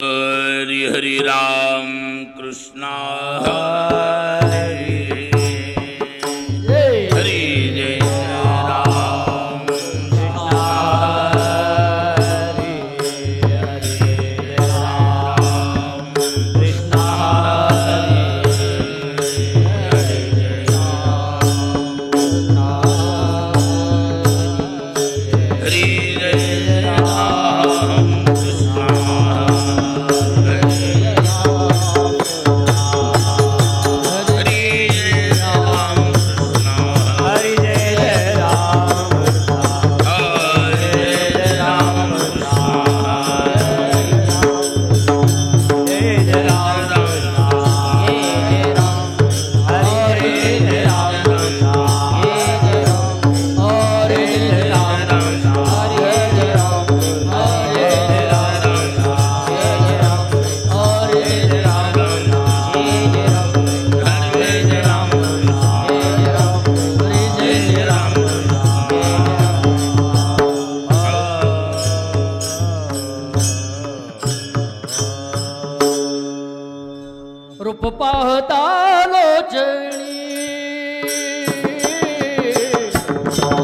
हरि हरि राम कृष्णा हरे हरि जय राम कृष्णा हरे हरि राम कृष्णा हरे हरि जय राम कृष्णा हरि जय राम कृष्णा रूप पाहता लोचणी,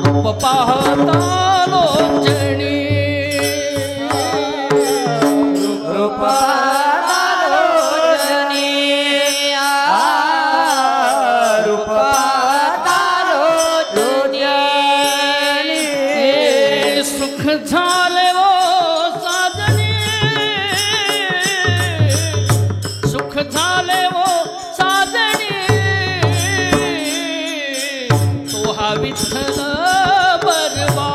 रूप पाहता लोचणी, रूप पाहता लोचणी, रूप पाहता लोचणी, सुख झाले वो साजनी, सुख झाले वो साजनी, तो हा विठ्ठल बरवा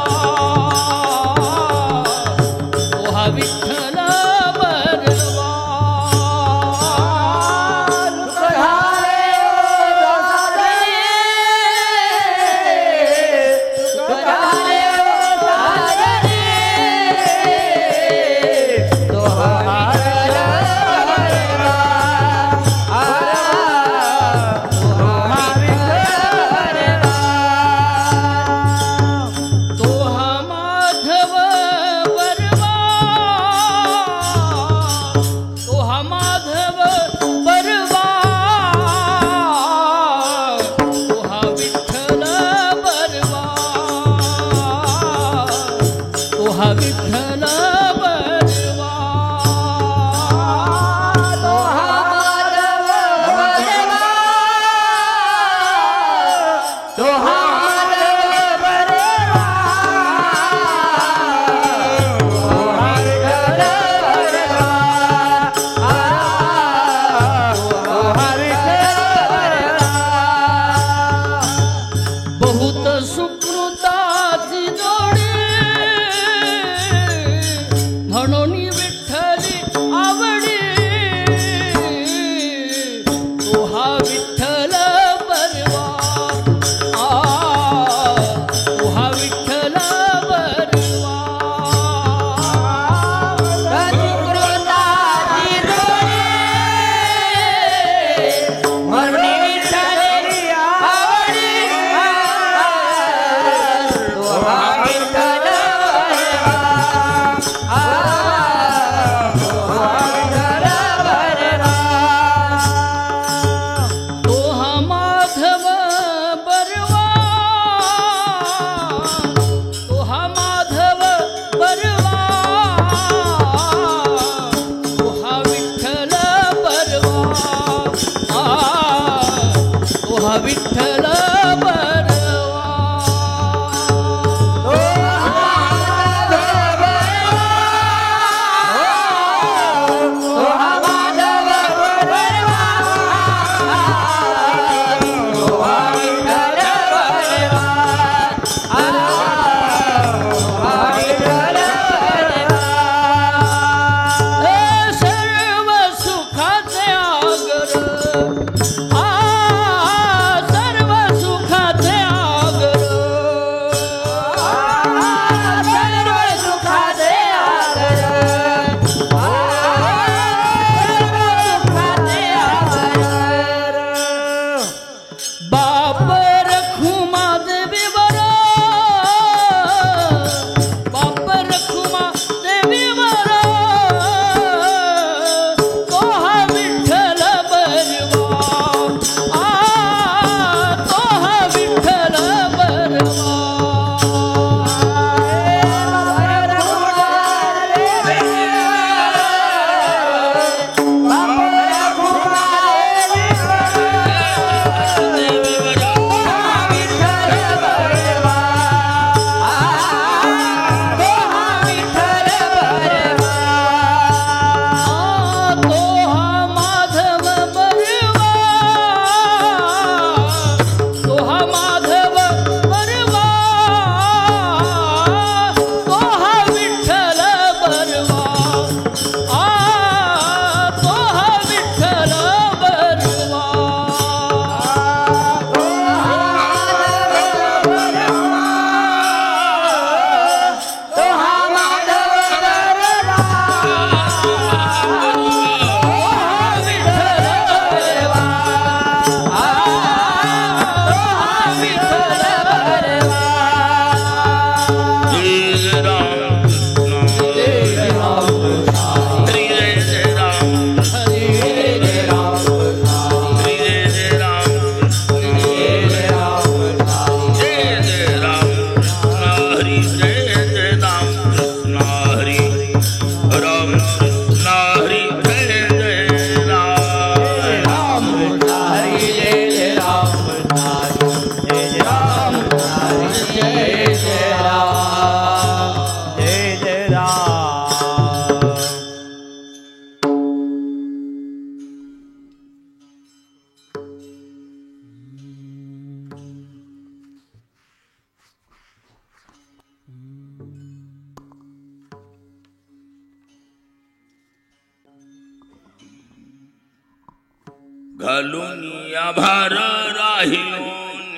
घालून या भार राहिलो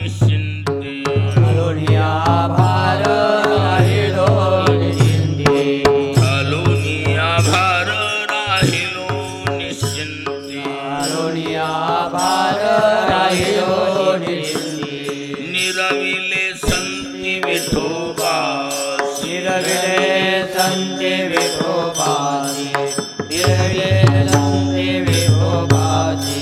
निश्चिंते घालूनिया भार राहिलो निश्चिंते घालून या भार राहिलो निश्चिंते घालूनिया भार राहिलो निश्चिंते निरविले संती विठोबा निरविले संते विठोबाची निरविले संते विठोबाची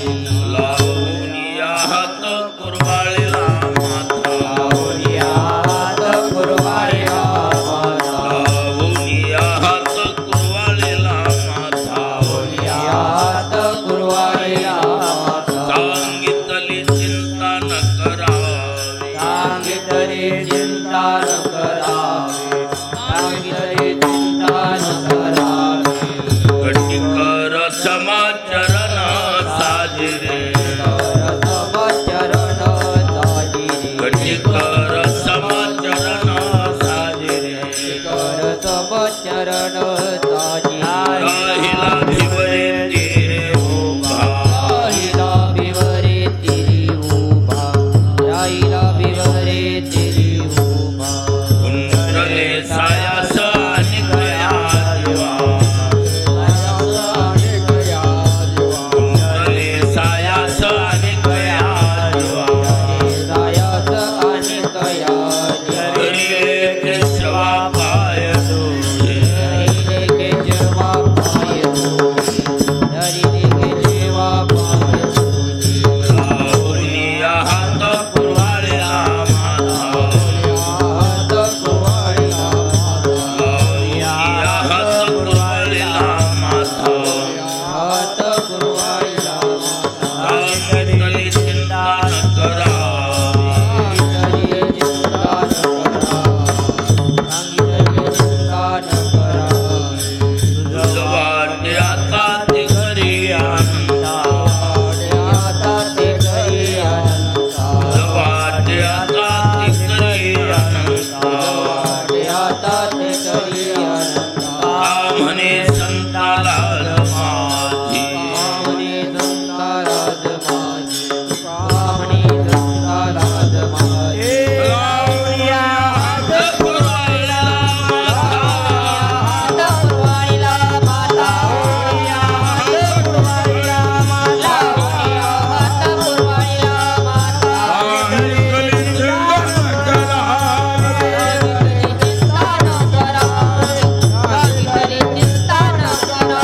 लावून या हात कुरवाळीला माथा लावूनिया हात कुरवाळीला माथा लावून या हात कुरवाळीला माथा लावूनिया हात कुरवाळीला माथा सांगितली चिंता न करावी सांगितली चिंता न करावी सांगितली चिंता न करावी कटिकर समाचरण साजिरे चरण ताजिरे कटिकर समाचरण साजिरे करत चरण ताजिरे राहिला भिवरे तिरे उभा राहिला विवरे तिरी उभा राहिला विवरे तिरी उभा कुंडले सायास आणि गया दिवा कुंडले सायास आणि गया दिवा सायास आणि कया हरी केशवा पाय तुझे हरिले के जेवा पाय तुझी हरिले के जेवा पाय तुझी लावूनिया हात कुरवाळीला माथा हात कुरवाळीला माथा लावूनिया हात कुरवाळीला माथा हात कुरवाळीला माथा सांगितली चिंता न करावी सांगितली चिंता न करावी सांगितली चिंता न करावी तुझं वाटे आता ते घरी आनंदा आता ते घरी आनंदा तुझं वाटे आता ते घरी आनंदा आता ते घरी आनंदा म्हणे संताला माझी कामने संताराज माझी कामने संताराज माझी लावूनिया हात कुरवाळीला माथा हात कुरवाळीला माता हात कुरवाळीला माता हात कुरवाळीला माता सांगितली चिंता न करावी चिंता न करा सांगितली चिंता न करा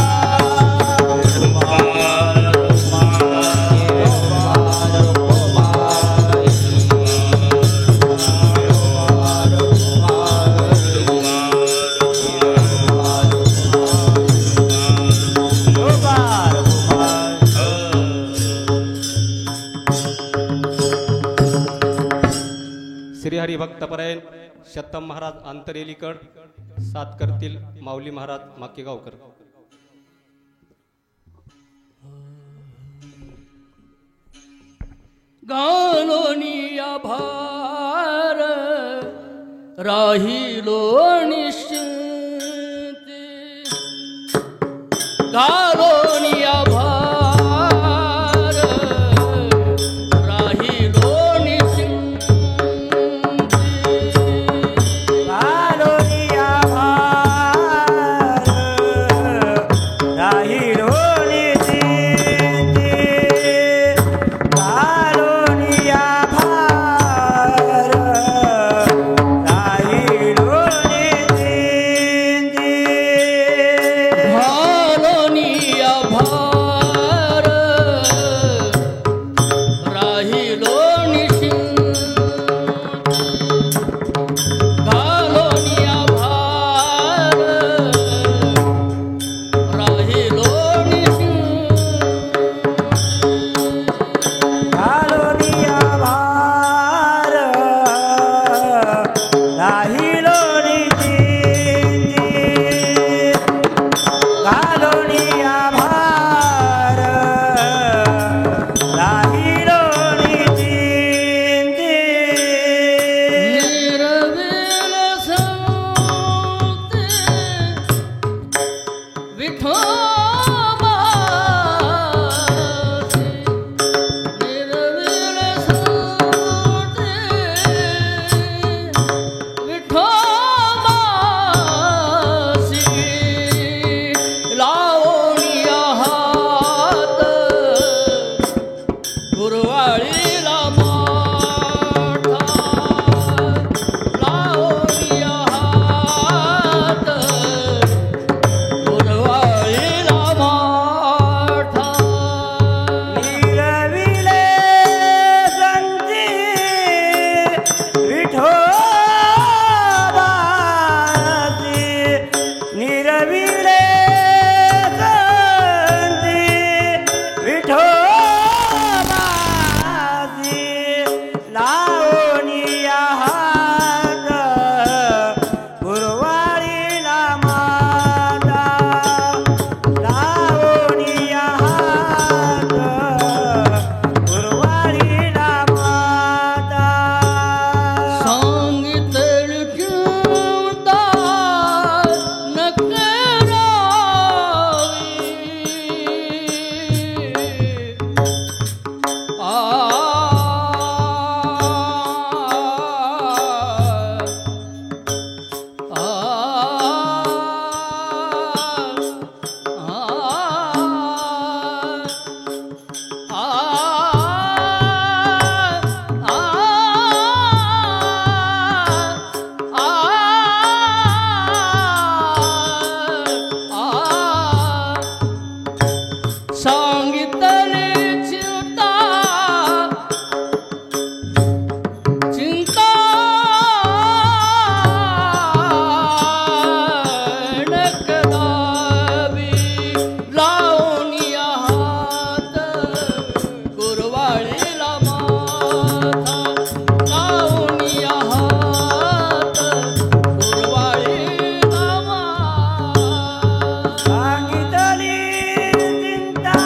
श्री हरिभक्तपरायण शतम महाराज आंतरेलीकड सात करतील माऊली महाराज माकेगावकर. गालोनिया भार राहिलो निश्चिंते गालोनिया भार राहिलो निश्चिंते गालोनिया भार राहिलो निश्चिंते गालोनिया भार राहिलो निश्चिंते सांगितले चिंता चिंता नकदावी लावूनिया हात कुरवाळीला माथा लावूनिया हात कुरवाळीला माथा सांगितली चिंता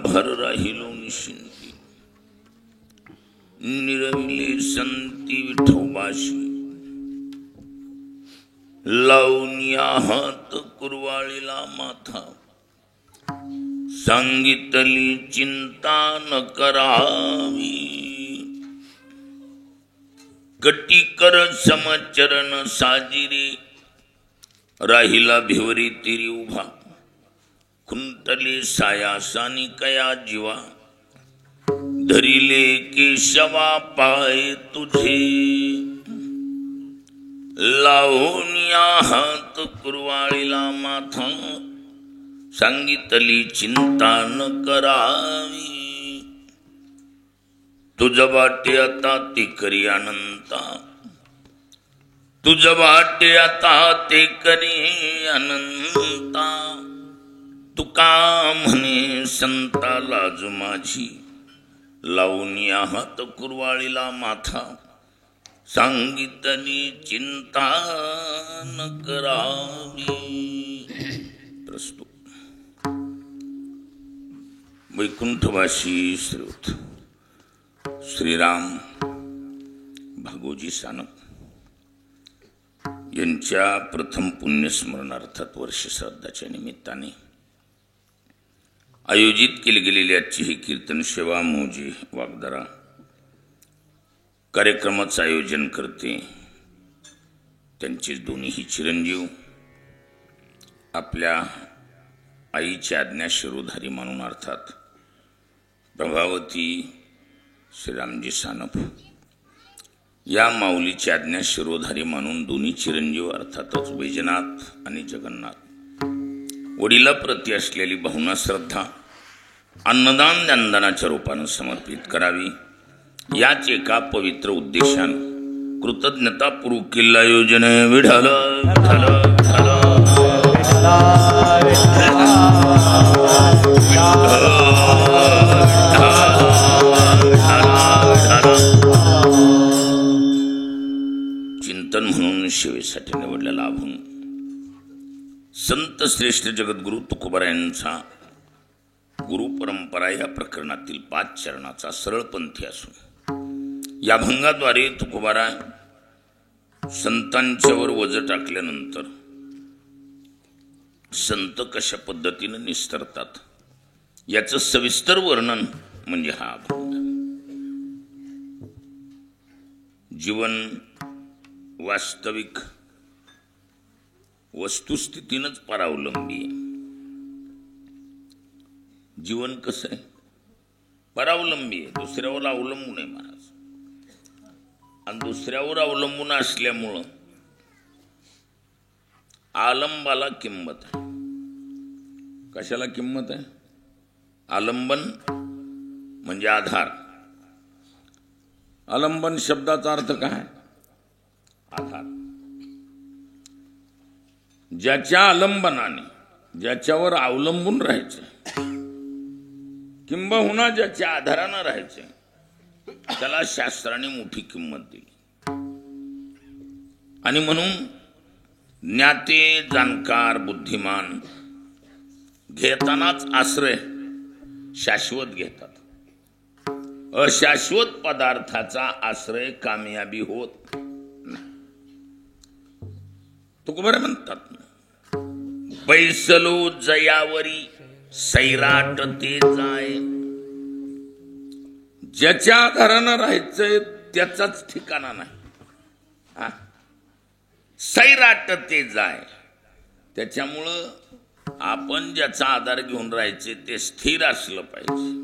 भर राहिलो निशिंती निरविले संती विठोबाशी लावून या हात कुरवाळीला माथा सांगितली चिंता न करावी गटी कर समचरण साजिरे राहिला भिवरी तिरी उभा खुंटले सायासानी कया जीवा धरिले केशवा पाय तुझे लावून या हात कुरवाळीला माथा सांगितली चिंता न करावी तुझ वाटे आता ते करी अनंता तुझ वाटे आता ते करी अनंता तुका म्हणे संता लाज माझी लावून या हात कुरवाळीला माथा सांगितली चिंता न करावी. प्रस्तुत वैकुंठवासी श्रीयुत श्रीराम भागोजी सानप यांच्या प्रथम पुण्यस्मरणार्थात वर्ष श्राद्धाच्या निमित्ताने आयोजित केली गेलेली आजची ही कीर्तन सेवा मौजे वागदरा कार्यक्रमाचं आयोजन करते त्यांचे दोन्हीही चिरंजीव आपल्या आईची आज्ञा शिरोधारी मानून अर्थात प्रभावती श्रीरामजी सानप या माऊलीची आज्ञा शिरोधारी मानून दोन्ही चिरंजीव अर्थातच वैजनाथ आणि जगन्नाथ वडिलाप्रती असलेली भावना श्रद्धा अन्नदान ज्ञानदानाच्या रूपानं समर्पित करावी याच एका पवित्र उद्देशानं कृतज्ञतापूर्वक किल्ला योजने विठ्ठल विठ्ठल चिंतन म्हणून सेवेसाठी निवडला लाभून संत श्रेष्ठ जगद्गुरु तुकोबारायांचा गुरु परंपरा या प्रकरणातील 5 चरणाचा सरळपंथी असून या भंगाद्वारे तुकोबाराय संतांच्यावर वज टाकल्यानंतर संत कशा पद्धतीने निस्तरतात याचं सविस्तर वर्णन म्हणजे हा अभंग. जीवन वास्तविक वस्तुस्थितीनंच परावलंबी आहे. जीवन कसं आहे परावलंबी आहे, दुसऱ्यावर अवलंबून आहे महाराज. आणि दुसऱ्यावर अवलंबून असल्यामुळं आलंबाला किंमत आहे. कशाला किंमत आहे? आलंबन म्हणजे आधार. आलंबन शब्दाचा अर्थ काय? आधार. ज्याच्या आलंबनाने ज्याच्यावर अवलंबून राहायचं किंबहुना ज्याच्या आधारानं राहायचं त्याला शास्त्राने मोठी किंमत दिली. आणि म्हणून ज्ञाते जाणकार बुद्धिमान घेतानाच आश्रय शाश्वत घेतात. अशाश्वत पदार्थाचा आश्रय कामयाबी होत नाही. तुकोबाराय म्हणतात बैसलो जयावरी सैराट ते जाय. ज्याच्या आधारानं राहायचंय त्याचाच ठिकाणा नाही. सैराट ते जाय. त्याच्यामुळं आपण ज्याचा आधार घेऊन राहायचे ते स्थिर असलं पाहिजे.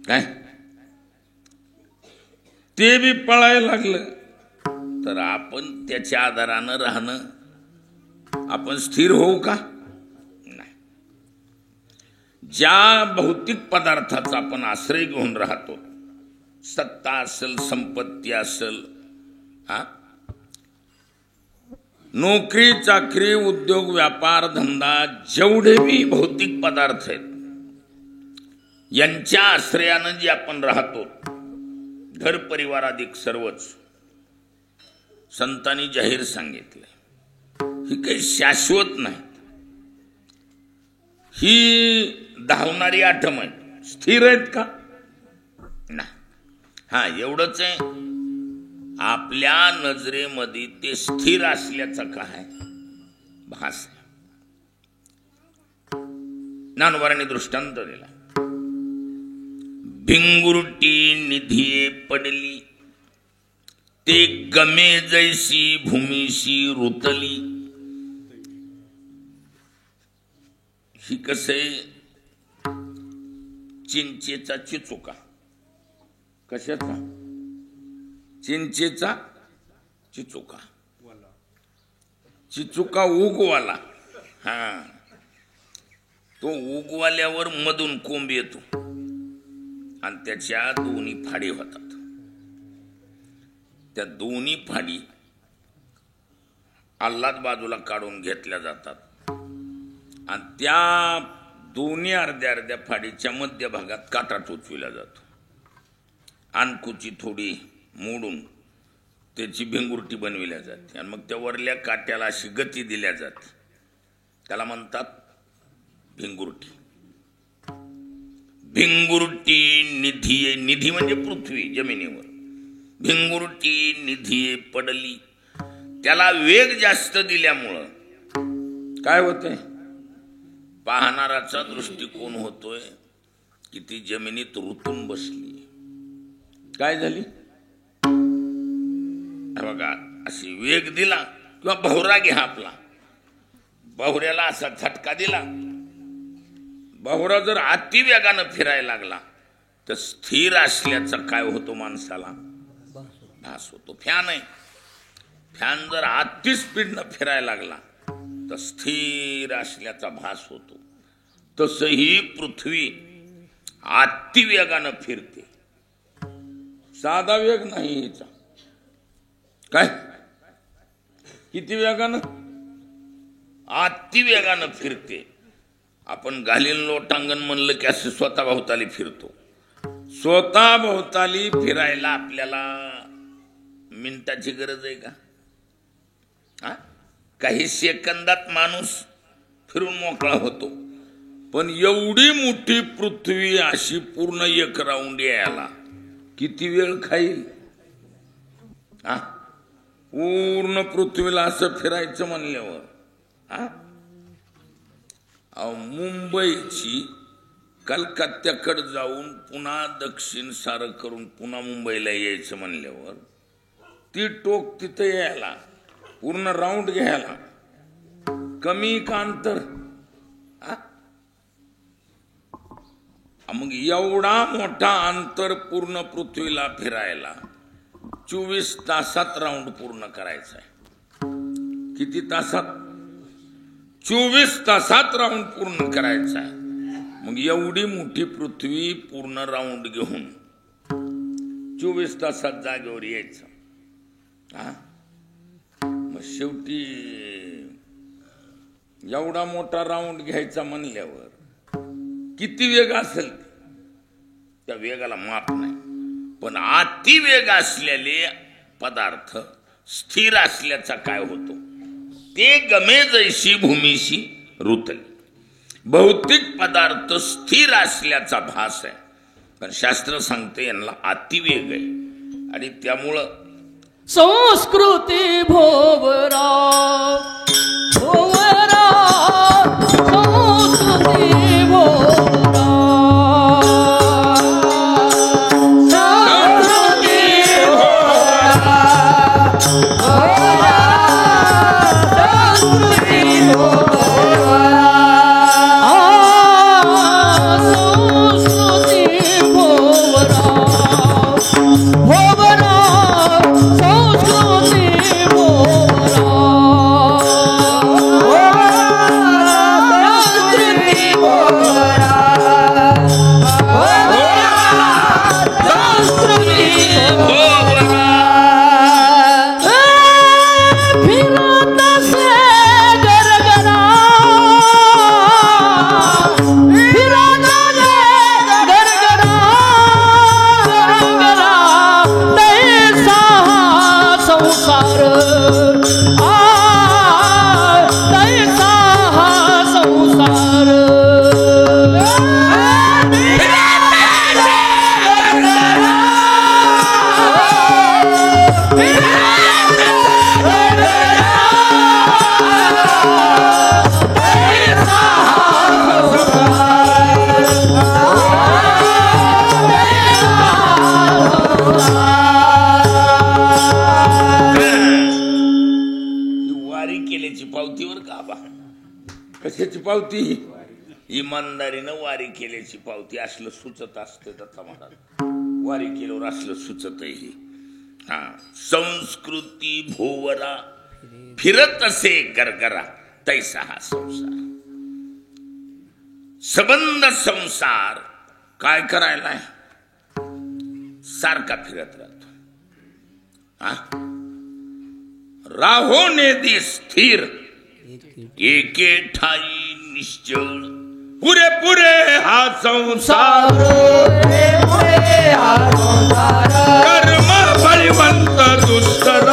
काय ते बी पळायला लागलं तर आपण त्याच्या आधारानं राहणं आपण स्थिर होऊ का? नाही. ज्या भौतिक पदार्थाचा आपण आश्रय घेऊन राहतो, सत्ता असेल, संपत्ती असेल, नोकरी चाकरी उद्योग व्यापार धंदा, जेवढे बी भौतिक पदार्थ आहेत यांच्या आश्रयानं जे आपण राहतो, घर परिवार अधिक सर्वच संतांनी जाहीर सांगितले ही काही शाश्वत नाही. ही धावणारी आठम आहेत, स्थिर आहेत का? ना. हा एवढंच आहे, आपल्या नजरेमध्ये ते स्थिर असल्याचा काय भास आहे. ज्ञानोबारांनी दृष्टांत दिला. भिंगुरटी निधिये पडली, ते गमे जैसी भूमीशी रुतली. ही कसे चिंचेचा चिचुका. कशाचा? चिंचेचा चिचुका. चिचुका उगवाला. हा, तो उगवाल्यावर मधून कोंब येतो आणि त्याच्या दोन्ही फाडी होतात. त्या दोन्ही फाडी आल्हाद बाजूला काढून घेतल्या जातात आणि त्या दोन्ही अर्ध्या अर्ध्या फाडीच्या मध्यभागात काटा टोचविला जातो. अनकुची थोडी मोडून त्याची भिंगुरटी बनविल्या जाते आणि मग त्या वरल्या काट्याला अशी गती दिल्या जाते. त्याला म्हणतात भिंगुरटी. भिंगुरटी निधिये, निधी म्हणजे पृथ्वी जमिनीवर. भिंगुरटी निधिये पडली. त्याला वेग जास्त दिल्यामुळं काय होतंय? पाहणाराचा दृष्टिकोन होतोय की ती जमिनीत रुतून बसली. काय झाली? बघा, अशी वेग दिला किंवा बहुरा घ्या आपला, बहुऱ्याला असा झटका दिला. बहुरा जर अति वेगानं फिरायला लागला तर स्थिर असल्याचा काय होतो? माणसाला भास होतो. फॅन आहे, फॅन जर अति स्पीडनं फिरायला लागला तर स्थिर असल्याचा भास होतो. तसही पृथ्वी अति वेगानं फिरते. साधा वेग नाही हिचा. काय? किती वेगानं? अति वेगानं फिरते. आपण घालीन लोटांगण म्हणलं की असं स्वतः भोवताली फिरतो. स्वतः भोवताली फिरायला आपल्याला मिनिटाची गरज आहे का? हा, काही सेकंदात माणूस फिरून मोकळा होतो. पण एवढी मोठी पृथ्वी अशी पूर्ण एक राऊंड यायला किती वेळ खाईल? हा, पूर्ण पृथ्वीला असं फिरायचं म्हणल्यावर हा, मुंबईची कलकत्त्याकडे जाऊन पुन्हा दक्षिण सारं करून पुन्हा मुंबईला यायचं म्हणल्यावर ती टोक तिथं यायला पूर्ण राऊंड घ्यायला कमी का अंतर? मग एवढा मोठा अंतर पूर्ण पृथ्वीला फिरायला 24 तासात राऊंड पूर्ण करायचा आहे. किती तासात? 24 तासात राऊंड पूर्ण करायचा आहे. मग एवढी मोठी पृथ्वी पूर्ण राऊंड घेऊन 24 तासात जागेवर यायचं. हा, मग शेवटी एवढा मोठा राऊंड घ्यायचा म्हणल्यावर किती वेग असेल? त्या वेगाला माप नाही. पण अति वेग असलेले पदार्थ स्थिर असल्याचा काय होतो? ते गमे जैशी भूमीशी रुतली. भौतिक पदार्थ स्थिर असल्याचा भास आहे, पण शास्त्र सांगते यांना अतिवेग आहे आणि त्यामुळं संस्कृती भोवरा भोवरा संस्कृती भोवरा Oh पावतीवर का बा कशाची पावती इमानदारीनं वारी केल्याची पावती असलं सुचत असते दत्ता महाराज वारी केल्यावर असलं सुचत ही हा संस्कृती भोवरा फिरत असे गरगरा तैसा हा संसार सबंध संसार काय करायलाय सारखा फिरत राहतो हा राहो नेदी स्थिर एके ठाई निश्चळ पुरे पुरे हा संसार कर्म बळीवंत दुष्कर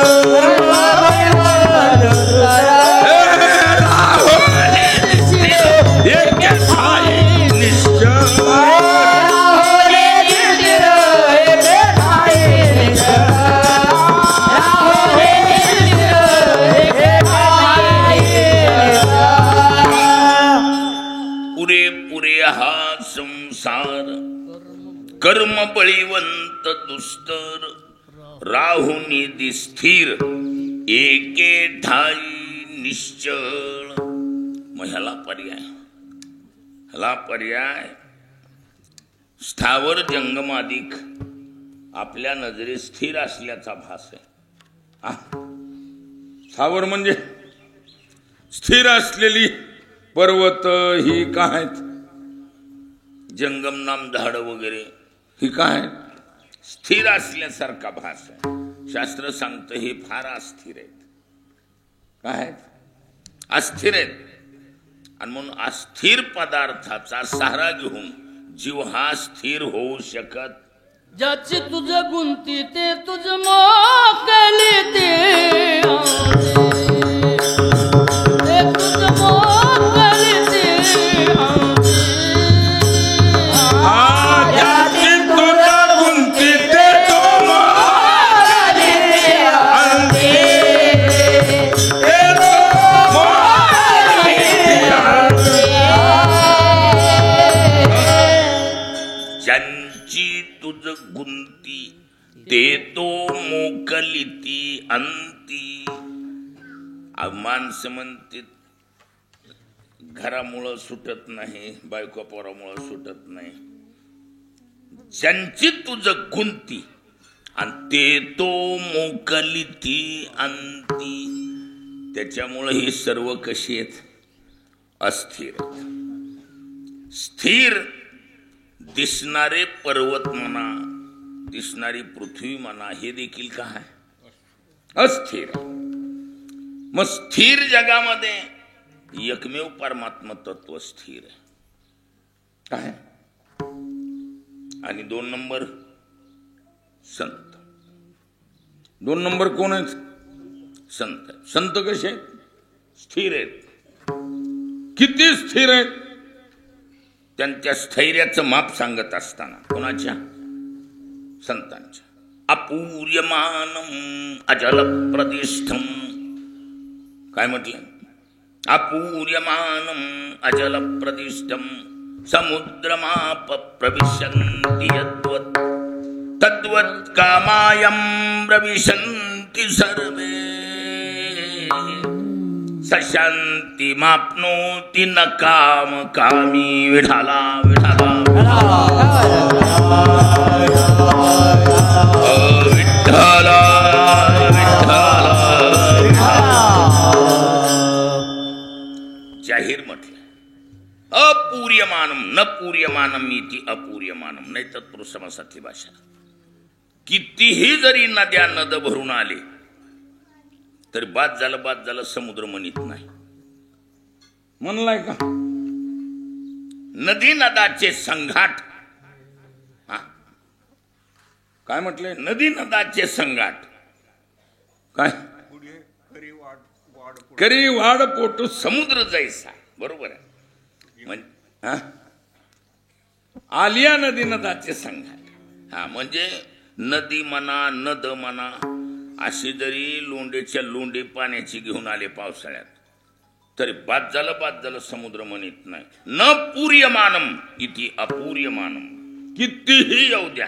राहो नेदी स्थिर एके ठाई निश्चळ हा संसार कर्म बळीवंत दुस्तर राहुनी स्थिर एके ठाई निश्चळ मग ह्याला पर्याय स्थावर जंगमादिक आपल्या नजरेत स्थिर असल्याचा भास आहे स्थावर म्हणजे स्थिर असलेली पर्वत ही काय जंगम नाम झाड वगैरे ही काय स्थिर असल्यासारखा भास आहे शास्त्र सांगतं हे फार अस्थिर आहेत काय अस्थिर आहेत आणि म्हणून अस्थिर पदार्थाचा सहारा घेऊन जीव हा स्थिर होऊ शकत ज्याची तुझ गुंती ते तुझ मोकली ते तुझ मोकली गुंती ते तो मोकलिती अंती माणसं म्हणते घरामुळं सुटत नाही बायको पोरामुळं सुटत नाही ज्यांची तुझ गुंती आणि ते तो मोकलिती अंती त्याच्यामुळं ही सर्व कशी आहेत अस्थिर स्थिर दिसणारे पर्वत म्हणा दिसणारी पृथ्वी म्हणा हे देखील काय अस्थिर मग स्थिर जगामध्ये एकमेव परमात्मा तत्व स्थिर आहे काय आणि 2 नंबर संत 2 नंबर कोण आहेत संत कसे आहेत स्थिर आहेत किती स्थिर आहेत त्यांच्या स्थैर्याचं माप सांगत असताना कोणाच्या संतांच्या अपूर्यमानम अजल प्रतिष्ठम काय म्हटलं अपूर्यमानम अजल प्रतिष्ठम समुद्रमाप प्रविशन्ति यद्वत् तद्वत् कामायं प्रविशन्ति सर्वे सशांती मापनोति न काम कामी विठाला विठाला विठाला जाहीर म्हटलं अपूर्यमानम न पूर्यमानम इति अपूर्यमानम नाही तत्पुरुष समासातली भाषा कितीही जरी नद्या नद भरून आले तरी बाद झालं समुद्र म्हणत नाही म्हणलाय का नदी नदाचे संघाट काय म्हटलंय नदी नदाचे संघाट काय करी वाढ पोटू समुद्र जैसा बरोबर आहे आलिया नदी नदाचे संघाट म्हणजे नदी म्हणा नद म्हणा अशी जरी लोंडेच्या लोंडे पाण्याची घेऊन आले पावसाळ्यात तरी बाद झालं समुद्र म्हणत नाही न पूर्यमानम इति अपूर्यमानम कितीही येऊ द्या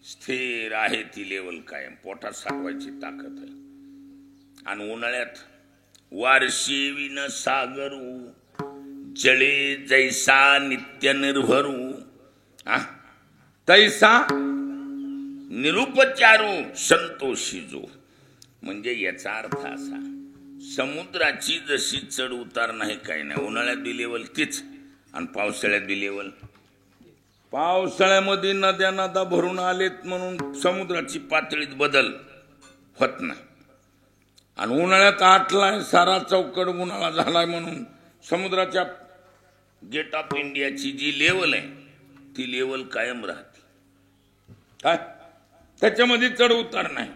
स्थिर आहे ती लेवल कायम पोटात साठवायची ताकद आहे आणि उन्हाळ्यात वारशी विन सागरू जळे जैसा नित्य निर्भरू तैसा निरुपचारू संतोषी जो. म्हणजे याचा अर्थ असा, समुद्राची जशी चढ उतार नाही काही नाही. उन्हाळ्यात बी लेवल तीच आणि पावसाळ्यात बी लेवल. पावसाळ्यामध्ये नद्या नदा भरून आलेत म्हणून समुद्राची पातळीत बदल होत नाही. आणि उन्हाळ्यात आटलाय सारा चौकड उन्हाळा झालाय म्हणून समुद्राच्या गेट ऑफ इंडियाची जी लेवल आहे ती लेवल कायम राहते. काय त्याच्यामध्ये चढ उतार नाही.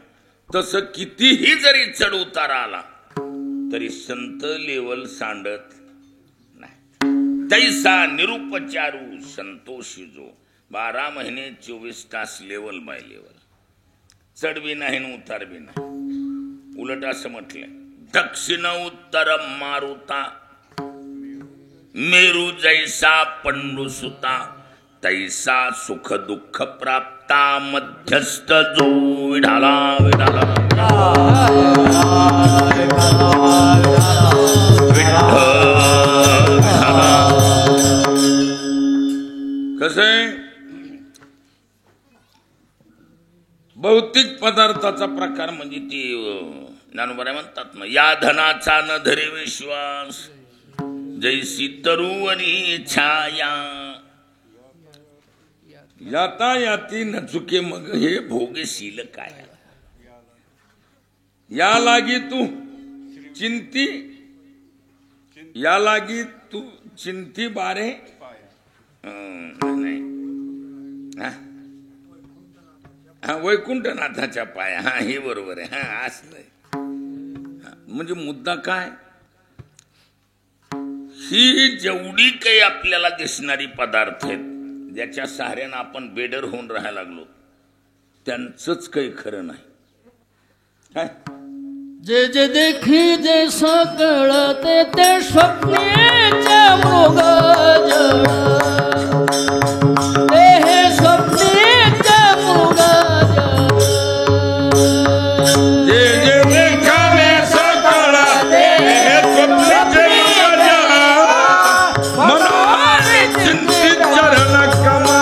तसं कितीही जरी चढ उतार आला तरी संत लेवल सांडत नाही. तैसा निरुपचारू संतोषी जो. 12 महिने 24 तास लेवल बाय लेवल. चढ बी नाही न उतार बी नाही. उलट असं म्हटलंय, दक्षिण उत्तर मारुता मेरू जैसा पंडू सुता तैसा सुख दुःख प्राप्ता मध्यस्थ जो. विढाला विढाला कसं भौतिक पदार्थाचा प्रकार म्हणजे ती ज्ञानोबा म्हणतात ना, या धनाचा न धरे विश्वास जैसी तरुवनी छाया. याता याती न चुके मग हे भोगशील काय. या लागी तू चिंती, या लागी तू चिंती बारे नाही. हा वैकुंठनाथाच्या पाया. हा हे बरोबर आहे. हा असलंय. म्हणजे मुद्दा काय, ही जेवढी काही आपल्याला दिसणारी पदार्थ आहेत ज्याच्या सहाऱ्यानं आपण बेडर होऊन राहायला लागलो त्यांचंच काही खरं नाही. काय जे जे देखी जे सकळते ते स्वप्नेचे मृग जळ. ते हे स्वप्नेचे मृग जळ. जे जे देखावे सकळ ते स्वप्नेचे मृग जळ. मनाने चिंतित चरण कमा.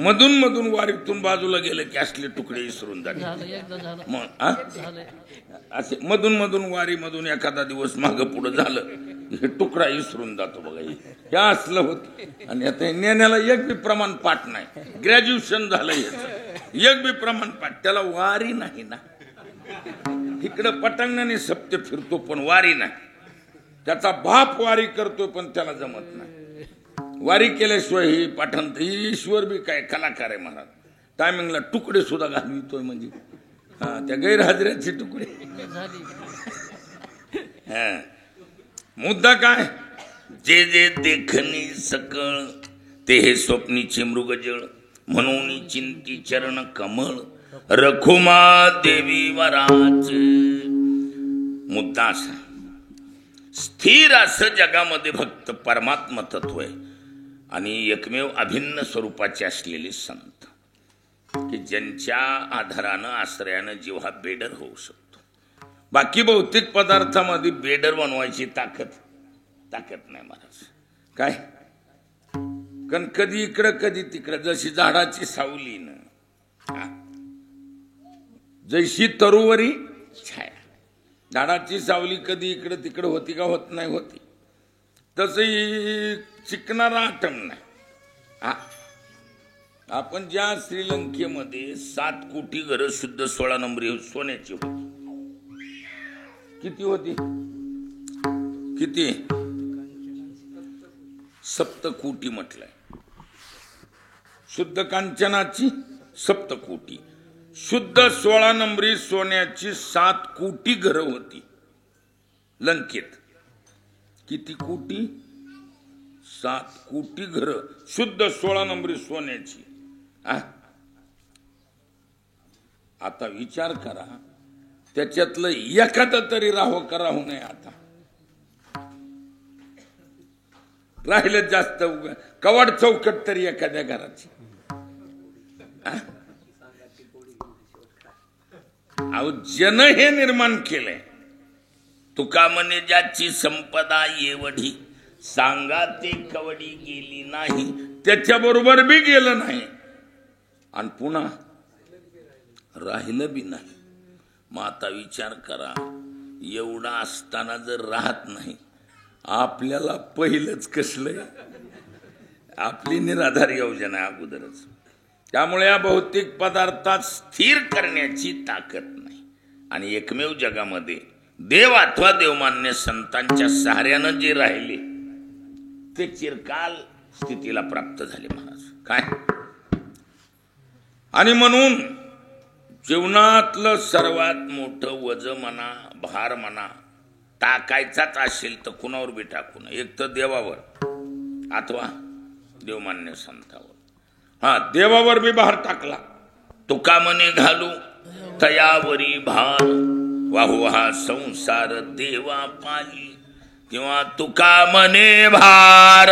मधून मधून वारीतून बाजूला गेलं की असले तुकडे विसरून जाते. असे मधून मधून वारी मधून एखादा दिवस मागं पुढं झालं हे तुकडा विसरून जातो बघा. हे असलं होत. आणि आता नेण्याला एक बी प्रमाण पाठ नाही. ग्रॅज्युएशन झालं एक बी प्रमाण पाठ. त्याला वारी नाही ना. इकडं पटांगणाने सप्ते फिरतो पण वारी नाही. त्याचा बाप वारी करतो पण त्याला जमत नाही. वारी केल्याशिवाय ही पाठांतर ईश्वर बी काय कलाकार आहे महाराज. टायमिंगला तुकडे सुद्धा घालवितोय म्हणजे हा त्या गैरहजेऱ्याचे तुकडे. हा मुद्दा काय, जे जे देखणी सकळ ते हे स्वप्नीचे मृगजळ. म्हणून चिंती चरण कमळ रखुमा देवी वराच. मुद्दा असा, स्थिर असं जगामध्ये फक्त परमात्मा तत्व आहे आणि एकमेव अभिन्न स्वरूपाचे असलेले संत की ज्यांच्या आधारानं आश्रयानं जीव हा बेडर होऊ शकतो. बाकी भौतिक पदार्थामध्ये बेडर बनवायची ताकद नाही महाराज. काय कारण कधी इकडं कधी तिकडं जशी झाडाची सावली ना जैशी तरुवरी छाया. झाडाची सावली कधी इकडं तिकडं होती का होत नाही होती. तसही चिकणारा आटम नाही. आपण ज्या श्रीलंकेमध्ये 7 कोटी घरं शुद्ध 16 नंबरी सोन्याची होती. किती होती? किती? 7 कोटी म्हटलंय. शुद्ध कांचनाची 7 कोटी. शुद्ध 16 नंबरी सोन्याची 7 कोटी घरं होती लंकेत. किती कोटी? 7 कोटी घरं शुद्ध 16 नंबरी सोन्याची. आता विचार करा त्याच्यातलं एखादं तरी राहो का राहू नये. आता राहिलं जास्त कवाड चौकट तरी एखाद्या घराची. अहो जन हे निर्माण केलंय. तुका म्हणे ज्याची संपदा एवढी सांगा ते कवडी गेली नाही, त्याच्याबरोबर बी गेलं नाही आणि पुन्हा राहिलं बी नाही. मग आता विचार करा, एवढा असताना जर राहत नाही, आपल्याला पहिलंच कसलंय. आपली निराधार योजना अगोदरच. त्यामुळे या भौतिक पदार्थात स्थिर करण्याची ताकद नाही. आणि एकमेव जगामध्ये देव अथवा देवमान्य संतांच्या सहाऱ्यानं जे राहिले ते चिरकाल स्थितीला प्राप्त झाले महाराज. काय आणि म्हणून जीवनातलं सर्वात मोठं वज म्हणा, भार म्हणा, टाकायचाच असेल तर कुणावर बी टाकू नये. एक तर देवावर अथवा देवमान्य संतावर. देवावर बी भार टाकला. तुका म्हणे घालू तयावरी भार, वाहू हा संसार देवा पायी. किंवा तुका म्हणे भार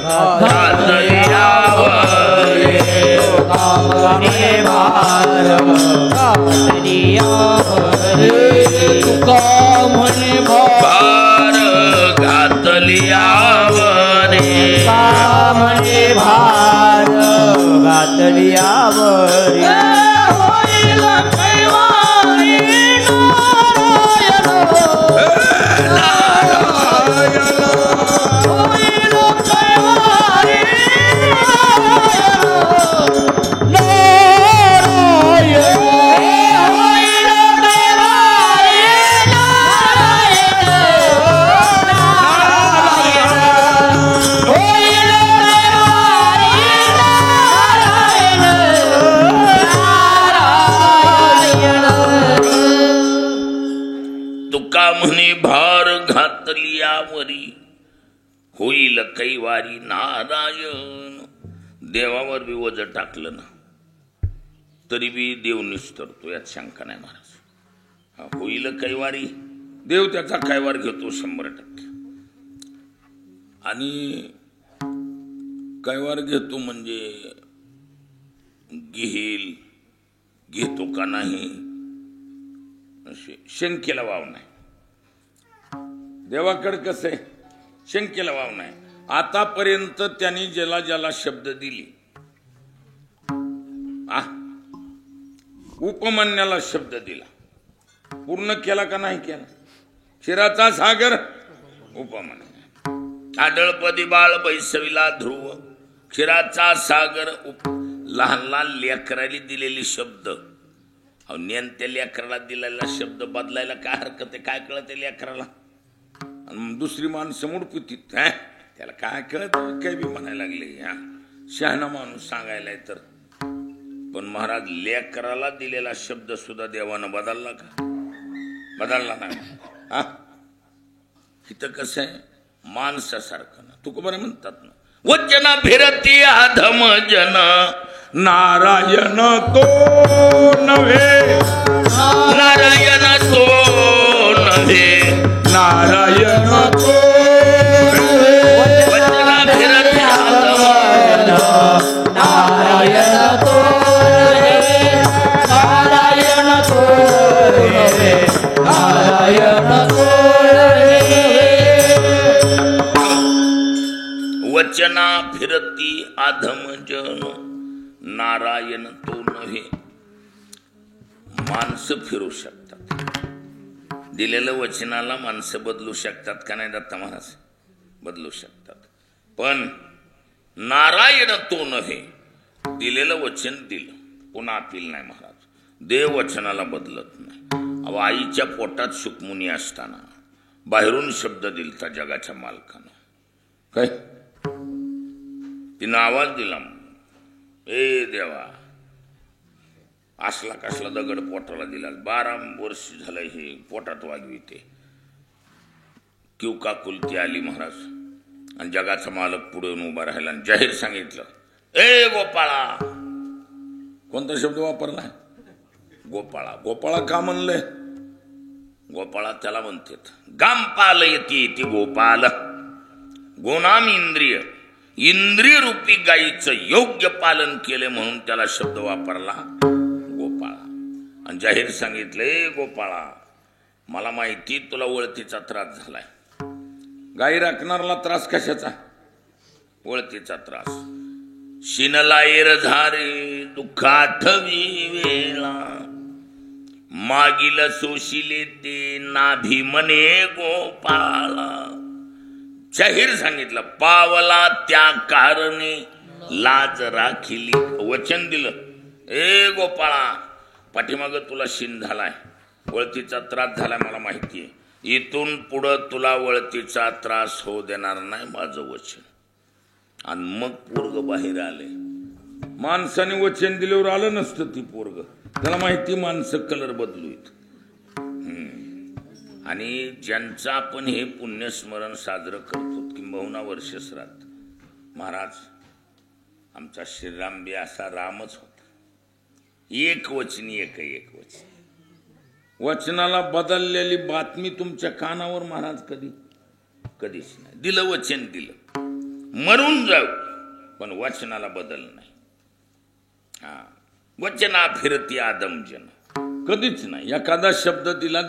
भार घातलियावरे, म्हणे भार घातलियावरे. भार घातलियावरी होईल कैवारी नारायण. देवावर बी वज टाकलं ना तरी बी देव निस्तरतो, यात शंका नाही महाराज. होईल कैवारी, देव त्याचा कैवार घेतो 100%. आणि कैवार घेतो म्हणजे घेतो का नाही शंकेला वाव नाही. देवाकडे कसं आहे, शंकेला वाव नाही. आतापर्यंत त्यांनी ज्याला ज्याला शब्द दिली, उपमान्याला शब्द दिला, पूर्ण केला का नाही केला. क्षीराचा सागर उपमान्य, आढळपदी बाळ बैसविला ध्रुव. क्षीराचा सागर लहान लहान लेकराला दिलेली शब्द. नेत्या लेकराला दिलेला शब्द बदलायला काय हरकत आहे? काय कळत आहे लेकराला? आणि दुसरी माणसं मुडपुतीत, त्याला काय कळत, काय बी म्हणायला लागले. शहाणा माणूस सांगायलाय तर. पण महाराज लेकराला दिलेला शब्द सुद्धा देवानं बदलला का? बदलला नाही. इथं कसं आहे, माणसासारखं ना. तुकोबारे म्हणतात ना, वचना फिरती अधम जन नारायण तो नव्हे, नारायण तो नव्हे, नारायण तो वचना फिरती अधम जन नारायण तो नारायण तो नारायण तो. वचना फिरती अधम जन नारायण तो नव्हे. माणसं फिरू शकतात, दिलेलं वचनाला माणसं बदलू शकतात का नाही दत्ता महाराज? बदलू शकतात. पण नारायण तो नव्हे, दिलेलं वचन दिलं, पुन्हा अपील नाही महाराज. देव वचनाला बदलत नाही. अहो, आईच्या पोटात सुखमुनी असताना बाहेरून शब्द दिलता जगाच्या मालकानं. काय तिनं आवाज दिला, ए देवा, असला कसला दगड पोटाला दिला, 12 वर्ष झालं हे पोटात वागविते. किवका कुलती आली महाराज. आणि जगाचा मालक पुढे उभा राहिला आणि जाहीर सांगितलं, ए गोपाळा. कोणता शब्द वापरला? गोपाळा. गोपाळा का म्हणलंय? गोपाळा त्याला म्हणतात गामपाल येते ती गोपाल. गोनाम इंद्रिय, इंद्रिय रूपी गायीचं योग्य पालन केले म्हणून त्याला शब्द वापरला गोपाळा. आणि जाहीर सांगितले, गोपाळा मला माहिती तुला वळतीचा त्रास झालाय. गाई राखणारला त्रास कशाचा? वळतीचा त्रास. शिनलायर झारे दुःखाठवी वेळा, मागील सोशिले ते नाभी मने गोपाळा. जाहीर सांगितलं, पावला त्या कारणे लाज राखिली. वचन दिलं, ए गोपाळा पाठीमाग तुला शिन झालाय, वळतीचा त्रास झालाय मला माहितीये, इथून पुढं तुला वळतीचा त्रास होऊ देणार नाही, माझं वचन. आणि मग पोरग बाहेर आले. माणसाने वचन दिल्यावर आलं नसतं ती पोरग, त्याला माहिती माणसं कलर बदलू येत. आणि ज्यांचं आपण हे पुण्यस्मरण साजरं करतो किंबहुना वर्ष श्राद्ध, महाराज आमचा श्रीराम बी असा रामच होता, एक वचनी एक वचन. वचनाला बदललेली बातमी तुमच्या कानावर महाराज कधीच नाही. दिलं वचन दिलं, मरून जाऊ पण वचनाला बदल नाही. हा, वचना फिरती आदमजन, कधीच नाही. एखादा शब्द दिला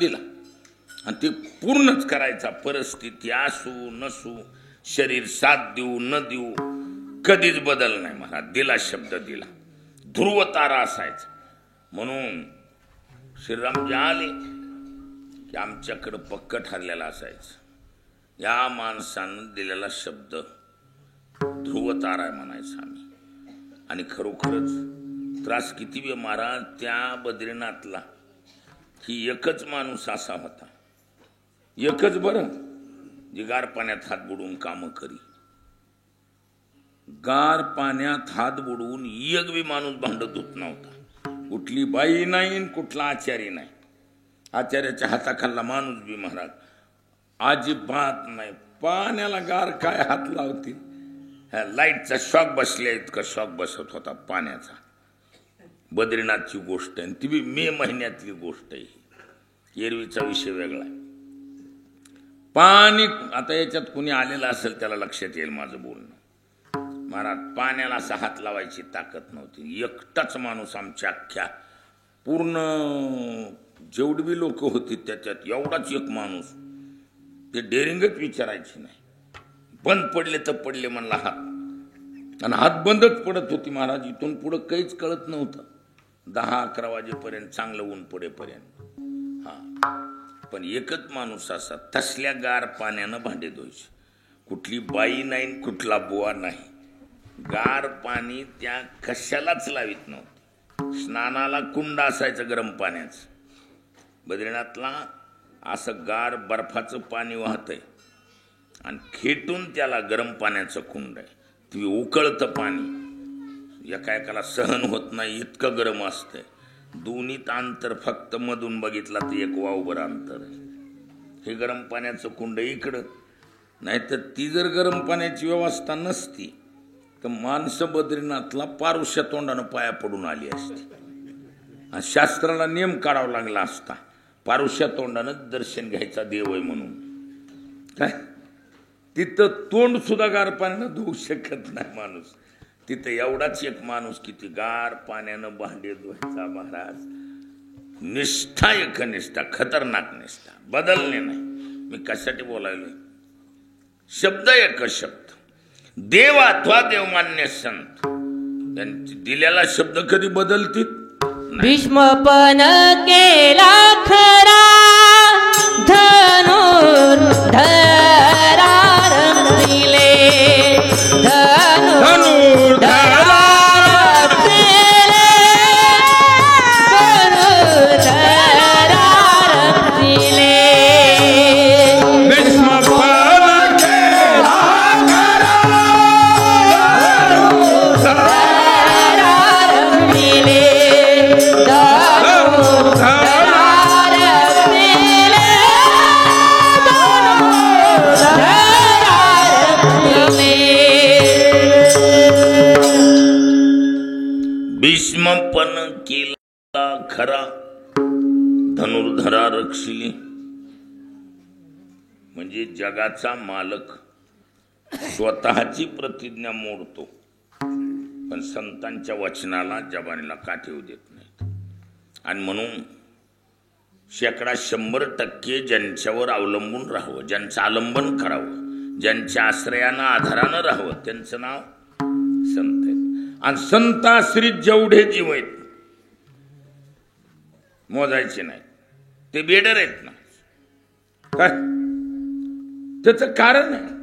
आणि ते पूर्णच करायचा. परिस्थिती असू नसू, शरीर साथ देऊ न देऊ, कधीच बदल नाही महाराज. दिला शब्द दिला, ध्रुव तारा असायचा. म्हणून श्रीराम जे आले की आमच्याकडं पक्क ठरलेला असायचं, या माणसानं दिलेला शब्द ध्रुव तारा आहे म्हणायचं आम्ही. आणि खरोखरच त्रास किती वेळ महाराज. त्या बद्रीनाथला ही एकच माणूस असा होता, एकच बरं, जे गार पाण्यात हात बुडवून कामं करी. गार पाण्यात हात बुडवून एक बी माणूस भांडत धुत नव्हता. कुठली बाई नाही, कुठला आचारी नाही. आचार्याच्या हाताखालला माणूस बी महाराज अजिबात नाही. पाण्याला गार काय हात लावतील. ह्या लाईटचा शॉक बसल्या इतका शॉक बसत होता पाण्याचा. बद्रीनाथची गोष्ट आहे, ती बी मे महिन्यातली गोष्ट आहे. एरवीचा विषय वेगळा आहे. पाणी आता याच्यात कुणी आलेलं असेल त्याला लक्षात येईल माझं बोलणं. महाराज पाण्याला असा हात लावायची ताकद नव्हती. एकटाच माणूस आमच्या अख्ख्या पूर्ण जेवढी बी लोक होती त्याच्यात एवढाच एक माणूस. ते डेरिंगच विचारायची नाही. बंद पडले तर पडले म्हणला हात, आणि हात बंदच पडत होती महाराज. इथून पुढं काहीच कळत नव्हतं. 10-11 वाजेपर्यंत चांगलं ऊन पडेपर्यंत. हा, पण एकच माणूस असा तसल्या गार पाण्यानं भांडे धुवायचे. कुठली बाई नाही, कुठला बुवा नाही. गार पाणी त्या कशालाच लावित नव्हतं. स्नानाला कुंड असायचं गरम पाण्याचं. बद्रीनाथला असं गार बर्फाचं पाणी वाहतंय आणि खेटून त्याला गरम पाण्याचं कुंड आहे. ती उकळतं पाणी एकाएकाला सहन होत नाही, इतकं गरम असतंय. दोन्हीत अंतर फक्त मधून बघितला तर 1 वावभर अंतर आहे. हे गरम पाण्याचं कुंड इकडं. नाहीतर ती जर गरम पाण्याची व्यवस्था नसती तर माणसं बद्रीनाथला पारुष्या तोंडानं पाया पडून आली असती. आणि शास्त्राला नियम काढावा लागला असता, पारुष्या तोंडानं दर्शन घ्यायचा देव आहे म्हणून. काय तिथं तोंड सुद्धा गार पाण्यानं धुवू शकत नाही माणूस. तिथं एवढाच एक माणूस किती गार पाण्यानं भांडे धुवायचा महाराज. निष्ठा एकनिष्ठा, खतरनाक निष्ठा, बदलणे नाही. मी कशासाठी बोलायलोय? शब्द एकच शब्द. देव अथवा देवमान्य संत त्यांनी दिलेला शब्द कधी बदलतील? भीष्मपण केला खरा धनुर्धरा रंगले, धनुर्धरा रंगले, धनुर्धरा रंगले. भीष्मपण केला खरा धनुर्धरा रक्षिली. म्हणजे जगाचा मालक स्वतःची प्रतिज्ञा मोडतो, पण संतांच्या वचनाला जबानीला काठी येऊ देत नाहीत. आणि म्हणून 100% ज्यांच्यावर अवलंबून राहावं, ज्यांचं आलंबन करावं, ज्यांच्या आश्रयानं आधारानं राहावं, त्यांचं नाव संत आहेत. आणि संत आश्रित जेवढे जीव आहेत मोजायचे नाही, ते बेडर आहेत ना. काय त्याचं कारण आहे.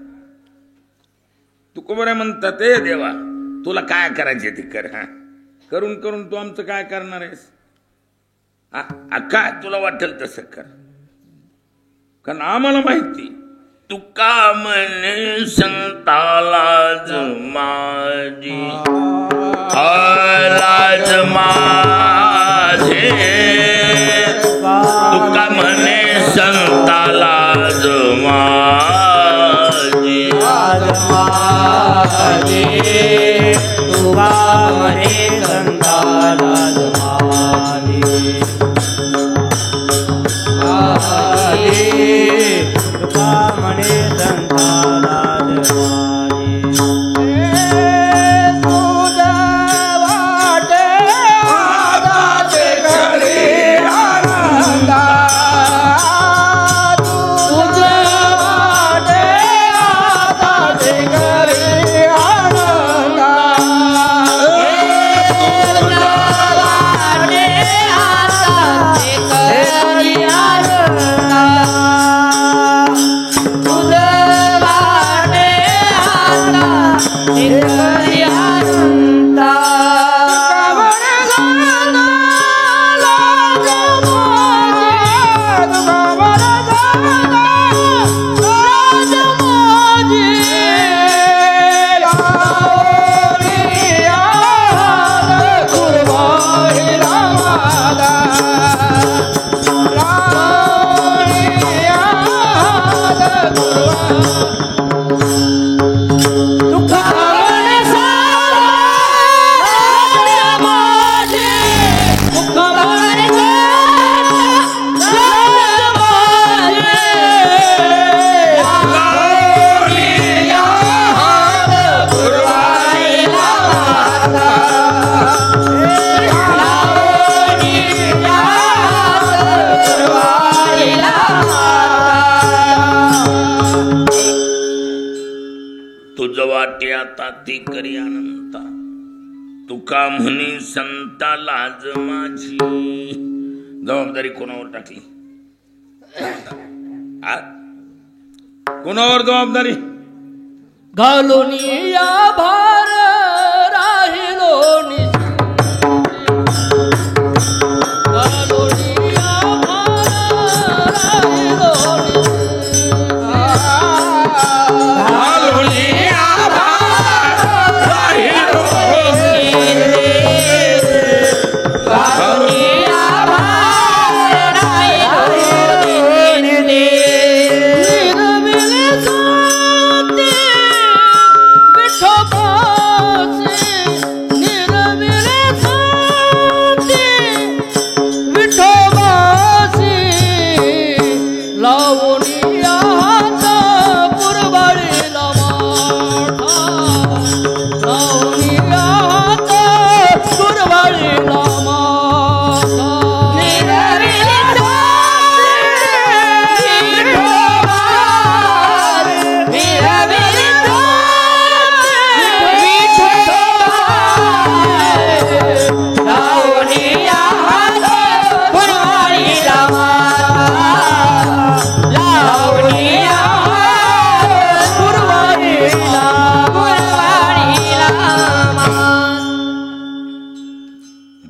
तुकोबऱ्या म्हणतात, ए देवा तुला काय करायचे ते कर, हा करून करून तू आमचं काय करणार आहेस? काय तुला वाटेल तसं कर. कारण आम्हाला माहिती तुका म्हणे संताला माझी लाज माझे, तुका म्हणे संताला माझी तुका म्हणे संताला तुका म्हणे संताला ती करी अनंता, तुका म्हणे संता लाज माझी. जबाबदारी कोणावर टाकली? कोणावर जबाबदारी? घालून या भार राहिलो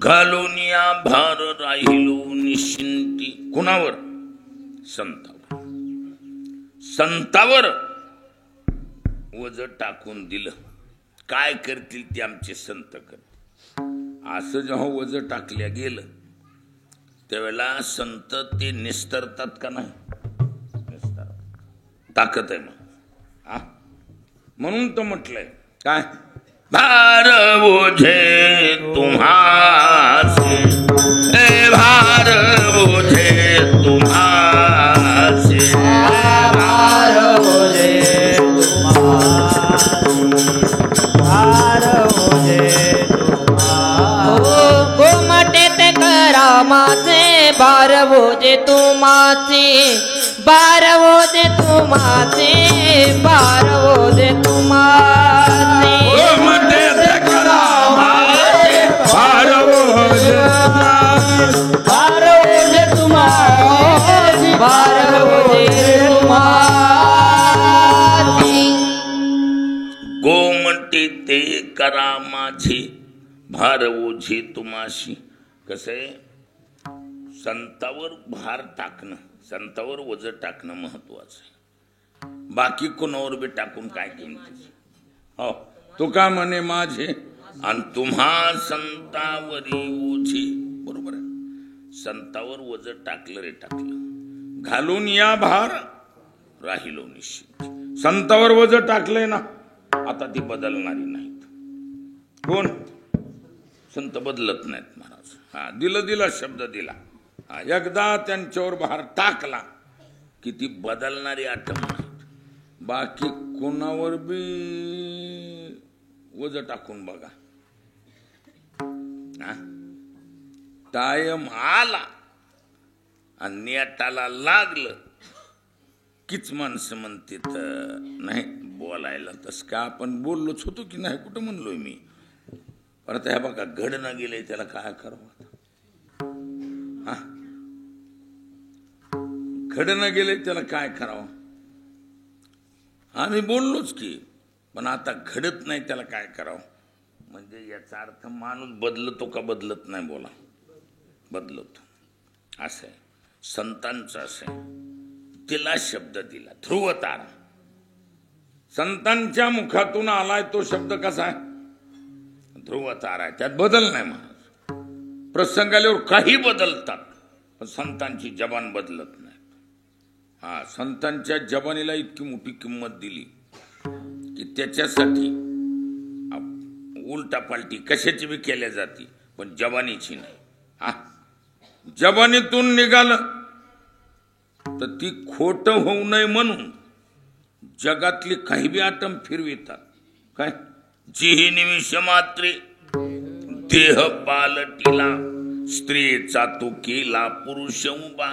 घालून या भार राहिलो निश्चिंती. कुणावर? संतावर. संतावर वज टाकून दिलं. काय करतील ते आमचे संत करतील असं जेव्हा वज टाकल्या गेलं त्यावेळेला संत ते निस्तरतात का नाही? ताकद आहे मग. म्हणून तो म्हटलंय काय? भार बोझे तुम्हासे, भार बोझे तुम्हासे, भार बोझे तुम्हासे. ओझे तुम्हाचे, 12 ओझे तुम्हाचे, 12 ओझे तुम्हाचे. गोमटेचे करा माझे, भार ओझे भार ओझे तुम्हाचे, 12 ओझे तुम्हाचे. गोमटे ते करा माझे, भार ओझे तुम्हाशी. कसे संतावर भार टाकणं, संतावर वजन टाकणं महत्वाचं आहे. बाकी कोणावर बी टाकून काय किमतीच. हो तू का म्हणे माझे आणि तुम्हा संतावरी ओझे. बरोबर आहे. संतावर वजन टाकलं रे टाकलं, घालून या भार राहिलो निश्चित. संतावर वजन टाकलंय ना, आता ती बदलणारी नाहीत. कोण संत बदलत नाहीत महाराज. हा दिला शब्द दिला, हा एकदा त्यांच्यावर भार टाकला की ती बदलणारी आठवण नाहीत. बाकी कोणावर बी वज टाकून बघा, हा टायम आला आणि नेटाला लागलं कीच माणसं म्हणते तर नाही बोलायला. तसं का आपण बोललोच होतो की नाही, कुठं म्हणलोय मी. परत ह्या बघा घडणं गेलंय, त्याला काय करावं. हा घडणं गेलंय त्याला काय करावं. आम्ही बोललोच की, पण आता घडत नाही त्याला काय करावं. म्हणजे याचा अर्थ माणूस बदलतो का बदलत नाही. बोला बदलतो. असं आहे संतांचं. असं आहे, तिला शब्द दिला ध्रुव तारा. संतांच्या मुखातून आलाय तो शब्द कसा आहे, ध्रुव तारा आहे. त्यात बदल नाही महाराज. प्रसंग आल्यावर काही बदलतात, पण संतांची जबान बदलत नाही. हा संतांच्या जबानीला इतकी मोठी किंमत दिली की त्याच्यासाठी उलटा पालटी कशाची बी केल्या जाते, पण जबानीची नाही. हा जबानीतून निघालं तर ती खोट होऊ नये म्हणून जगातली काही बी आटम फिरवितात. काय जी निमिष मात्रे देह पालटीला, स्त्रीचा तो केला पुरुष उभा.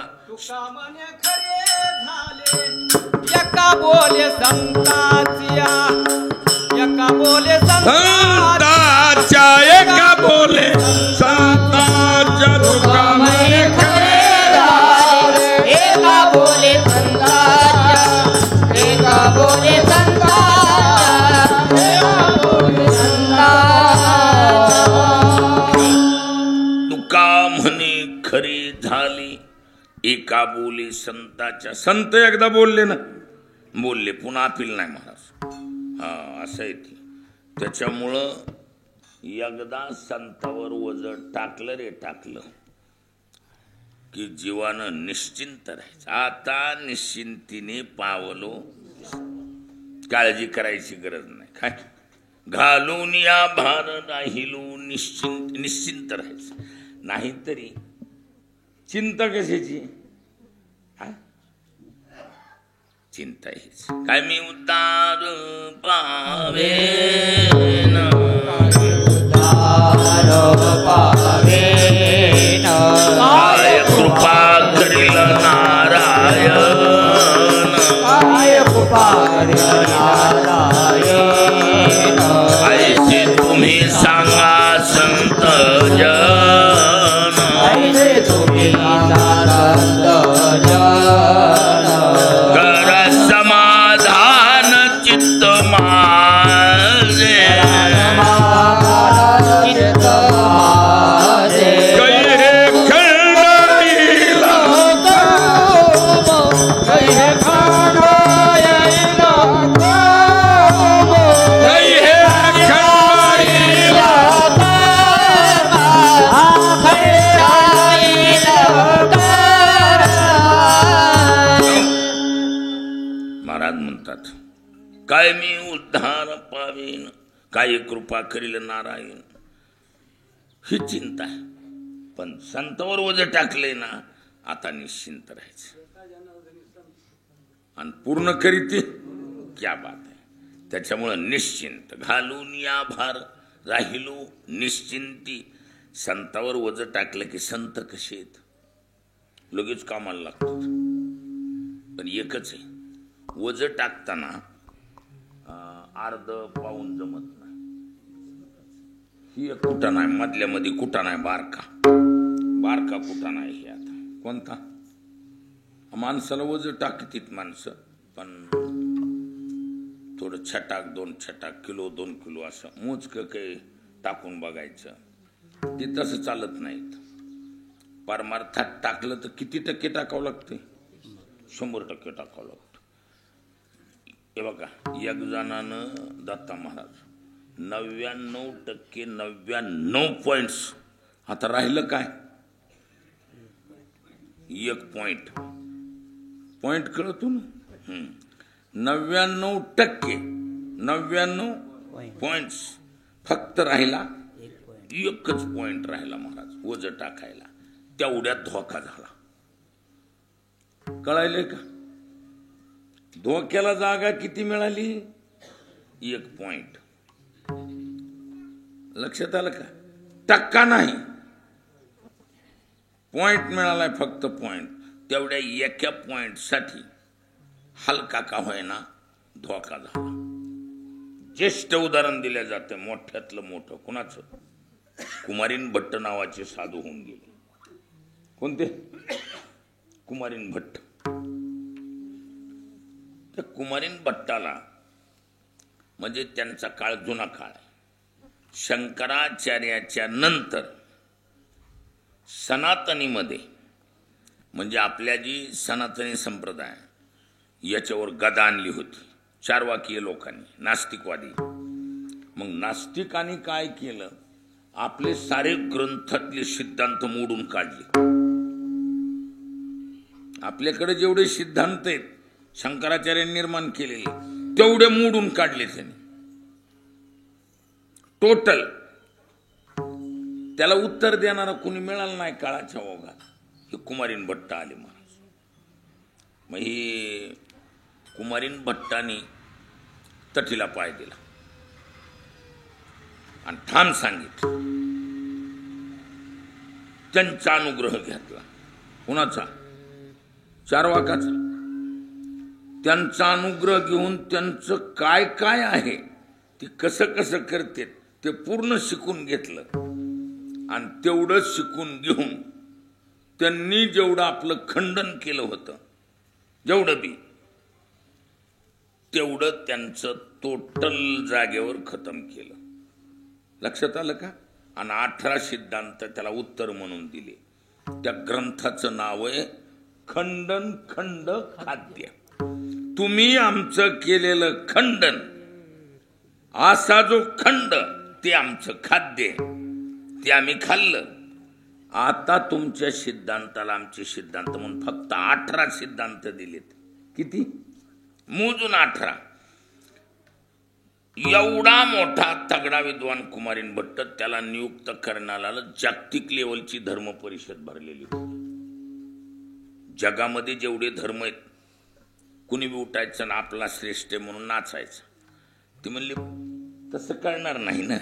एका बोले संताच्या, एका बोले संताच्या, एका बोले संताच्या. तुका म्हणे खरे झाले, एका बोले संताच्या, एका बोले संताच्या, एका बोले संताच्या. तुका म्हणे खरे झाले, एका बोले संताच्या. संत एकदा बोलले ना, बोलले पुन्हा अपील नाही महाराज. हा असं आहे ते. त्याच्यामुळं एकदा संतावर वजन टाकलं रे टाकलं की जीवानं निश्चिंत राहायचं. आता निश्चिंतीने पावलो, काळजी करायची गरज नाही. काय घालून या भार राहिलो, निश्चिंत राहायचं. नाहीतरी चिंता कशाची, चिंता हीच. काय मी उद्धार पावेन, काय कृपा करील नारायण, ऐसे तुम्ही सांगा संत जन, कर समाधान चित्त माझे, कैरे खंडाईला, कैरे खंडाईला, महाराज म्हणतात काय मी उद्धार पावेन, काय कृपा करील नारायण. ही चिंता आहे, पण संतावर ओझं टाकले ना, आता निश्चिंत राहायचं. आणि पूर्ण करीते क्या बात आहे. त्याच्यामुळं निश्चिंत घालून या भार राहिलो निश्चिंती. संतावर ओझं टाकलं की संत कसे आहेत, लगेच कामाला लागतात. पण एकच आहे, वज टाकताना अर्ध पाऊन जमत नाही. ही एक कुठा नाही, मधल्या मध्ये कुठा नाही, बारका कुठा नाही. हे आता कोणता? माणसाला वज टाकतीत माणसं, पण थोडं छटाक 2 छटाक, किलो 2 किलो असं मोजकं काही टाकून बघायचं. ते तसं चालत नाहीत. परमार्थात टाकलं तर किती टक्के टाकावं लागते? 100% टाकावं लागतं. हे बघा, एक जणानं दत्ता महाराज 99% 99 पॉइंट्स. आता राहिलं काय? एक पॉइंट कळतो ना. 99% 99 पॉइंट्स फक्त राहिला, एकच पॉइंट राहिला महाराज वज टाकायला. तेवढ्यात धोका झाला. कळायले का? धोक्याला जागा किती मिळाली? 1 पॉइंट. लक्षात आलं का? टक्का नाही, पॉइंट मिळालाय, फक्त पॉइंट. तेवढ्या एका पॉइंट साठी हलका का होईना धोका झाला. ज्येष्ठ उदाहरण दिले जाते, मोठ्यातलं मोठं. कुणाचं? कुमारीन भट्ट नावाचे साधू होऊन गेले. कोणते? कुमारीन भट्ट. त्या कुमारीन भट्टाला म्हणजे त्यांचा काळ जुना काळ आहे. शंकराचार्याच्या नंतर सनातनीमध्ये, म्हणजे आपल्या जी सनातनी संप्रदाय याच्यावर गदा आणली होती चारवाकीय लोकांनी, नास्तिकवादी. मग नास्तिकांनी काय केलं? आपले सारे ग्रंथातले सिद्धांत मोडून काढले. आपल्याकडे जेवढे सिद्धांत आहेत शंकराचार्यांनी निर्माण केलेले, तेवढे मोडून काढले त्यांनी टोटल. त्याला उत्तर देणारा कोणी मिळालं नाही काळाच्या ओघात. हे कुमारीन भट्ट आले महाराज. मग ही कुमारीन भट्टाने तटीला पाय दिला आणि ठाम सांगितलं. त्यांचा अनुग्रह घेतला. कुणाचा? चारवाकाचा. त्यांचा अनुग्रह घेऊन त्यांचं काय काय आहे, ते कसं कसं करते ते पूर्ण शिकून घेतलं. आणि तेवढं शिकून घेऊन त्यांनी जेवढं आपलं खंडन केलं होतं, जेवढं बी, तेवढं त्यांचं टोटल जागेवर खतम केलं. लक्षात आलं का? आणि 18 सिद्धांत त्याला उत्तर म्हणून दिले. त्या ग्रंथाचं नाव आहे खंडन खंड खाद्य. तुम्ही आमचं केलेलं खंडन, असा जो खंड, ते आमचं खाद्य, ते आम्ही खाल्लं. आता तुमच्या सिद्धांताला आमचे सिद्धांत म्हणून फक्त 18 सिद्धांत दिलेत. किती? मोजून 18. एवढा मोठा तगडा विद्वान कुमारीन भट्ट, त्याला नियुक्त करण्याला जागतिक लेवलची धर्म परिषद भरलेली होती. जगामध्ये जेवढे धर्म आहेत, कुणी बी उठायचं ना आपला श्रेष्ठ म्हणून नाचायचं. ती म्हणली तसं कळणार नाही ना,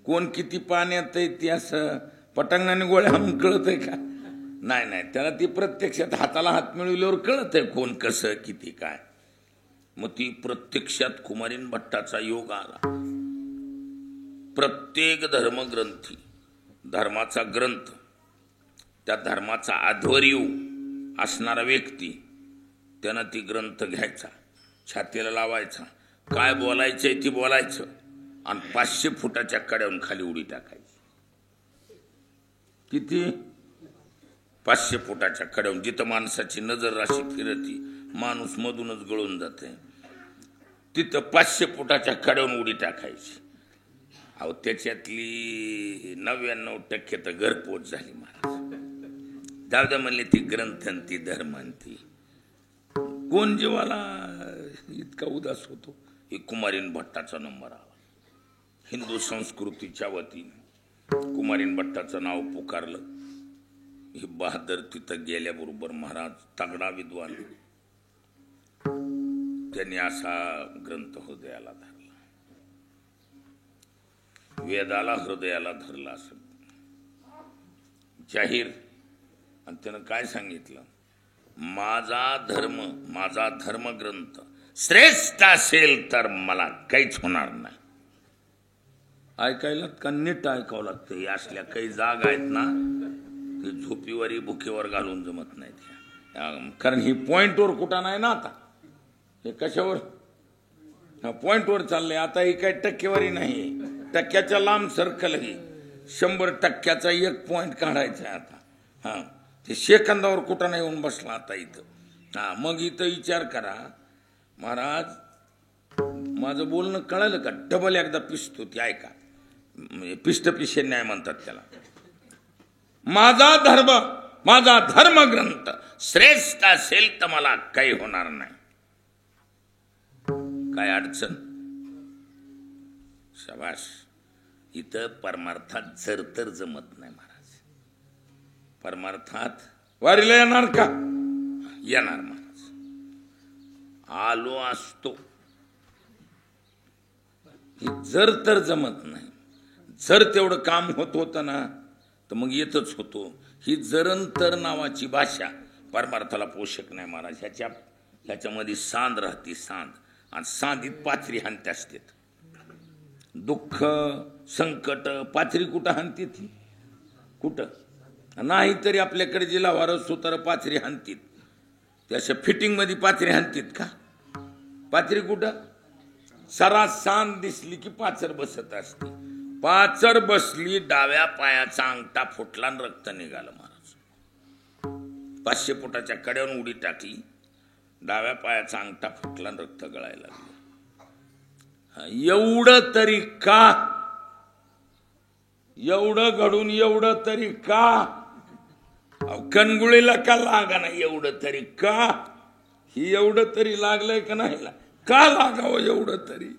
कोण किती पाण्यात आहे ते असं पटांगणाने गोळ्या म्हणून कळत आहे का? नाही, त्याला ती प्रत्यक्षात हाताला हात मिळवल्यावर कळत आहे कोण कसं किती काय. मग ती प्रत्यक्षात कुमारीन भट्टाचा योग आला. प्रत्येक धर्मग्रंथी, धर्माचा ग्रंथ, त्या धर्माचा आध्वर्यू असणारा व्यक्ती, त्यानं ती ग्रंथ घ्यायचा, छातीला लावायचा, काय बोलायचंय ती बोलायचं, आणि 500 फुटाच्या कड्यावरून खाली उडी टाकायची. किती? 500 फुटाच्या कड्यावरून. जिथं माणसाची नजर राशी फिरती, माणूस मधूनच गळून जाते, तिथं 500 फुटाच्या कड्यावरून उडी टाकायची. अहो, त्याच्यातली 99% तर घरपोच झाली महाराज. दादा म्हणले ती ग्रंथ ती धर्म ती. कोण जीवाला इतका उदास होतो? हे कुमारीन भट्टाचा नंबर आला. हिंदू संस्कृतीच्या वतीने कुमारीन भट्टाचं नाव पुकारलं. हे बहादर तिथं गेल्याबरोबर महाराज तगडा विद्वान, त्यांनी असा ग्रंथ हृदयाला धरला, वेदाला हृदयाला धरला. असं जाहीर आणि त्यानं काय सांगितलं, माझा धर्मग्रंथ श्रेष्ठ असेल तर मला काहीच होणार नाही. ऐकायला का नीट ऐकावं लागतं. हे असल्या काही जागा आहेत ना ते झोपीवरी भुकेवर घालून जमत नाहीत. कारण ही पॉइंटवर कुठं नाही ना. आता हे कशावर पॉइंटवर चाललंय. आता ही काही टक्केवारी नाही, टक्क्याच्या लांब सर्कल ही 100% एक पॉइंट काढायचा आहे आता. हा ते सेकंदावर कुठं नाही येऊन बसला आता इथं. हा मग इथं विचार करा महाराज, माझं बोलणं कळलं का? डबल एकदा पिसतो ते ऐका. पिष्ट पिशे न्याय म्हणतात त्याला. माझा धर्मग्रंथ श्रेष्ठ असेल तर मला काही होणार नाही. काय अडचण? शाबास. इथं परमार्थात जर तर जमत नाही महाराज. परमार्थात वारीला येणार का? येणार महाराज. आलो असतो. जर तर जमत नाही. जर तेवढं काम होत होतं ना तर मग येतच होतो. ही जरंतर नावाची भाषा परमार्थाला पोषक नाही महाराज. ह्याच्यामध्ये सांद राहते, सांद. आणि सांदीत पाथरी हाणते असते. दुःख संकट पाथरी कुठं हाणते ती? कुठं नाही. तरी आपल्याकडे जिला वारस सुतार पाथरी हाणतीत. ते अशा फिटिंग मध्ये पाथरी हाणतीत का? पाथरी कुठं? सरा सांद दिसली की पाचर बसत असते. पाचर बसली, डाव्या पायाचा अंगठा फुटला आणि रक्त निघालं महाराज. 500 फुटाच्या कड्यावर उडी टाकली, डाव्या पायाचा अंगठा फुटला आणि रक्त गळायला लागलं. एवढं तरी का? एवढं घडून एवढं तरी का? कणगुळीला का लागा नाही एवढं तरी का? ही एवढं तरी लागलंय का नाही? का लागावं एवढं तरी?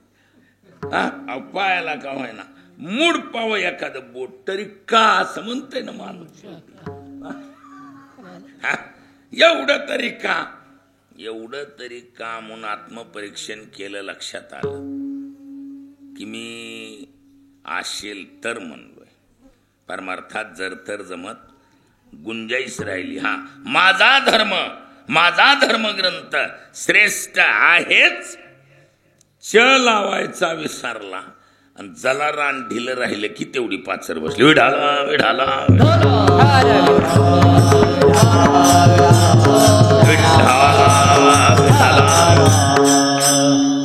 पायाला का व्हायना मूड पाव एखादं बोट तरी का असं म्हणतंय ना माणूस. एवढं तरी का? एवढं तरी का म्हणून आत्मपरीक्षण केलं. लक्षात आलं की मी असेल तर म्हणलोय. परमार्थात जर तर जमत गुंजाईश राहिली. हा माझा धर्मग्रंथ श्रेष्ठ आहेच. च लावायचा विसरला आणि जला रान ढिलं राहिलं की तेवढी पाचर बसली. विढाला विढाला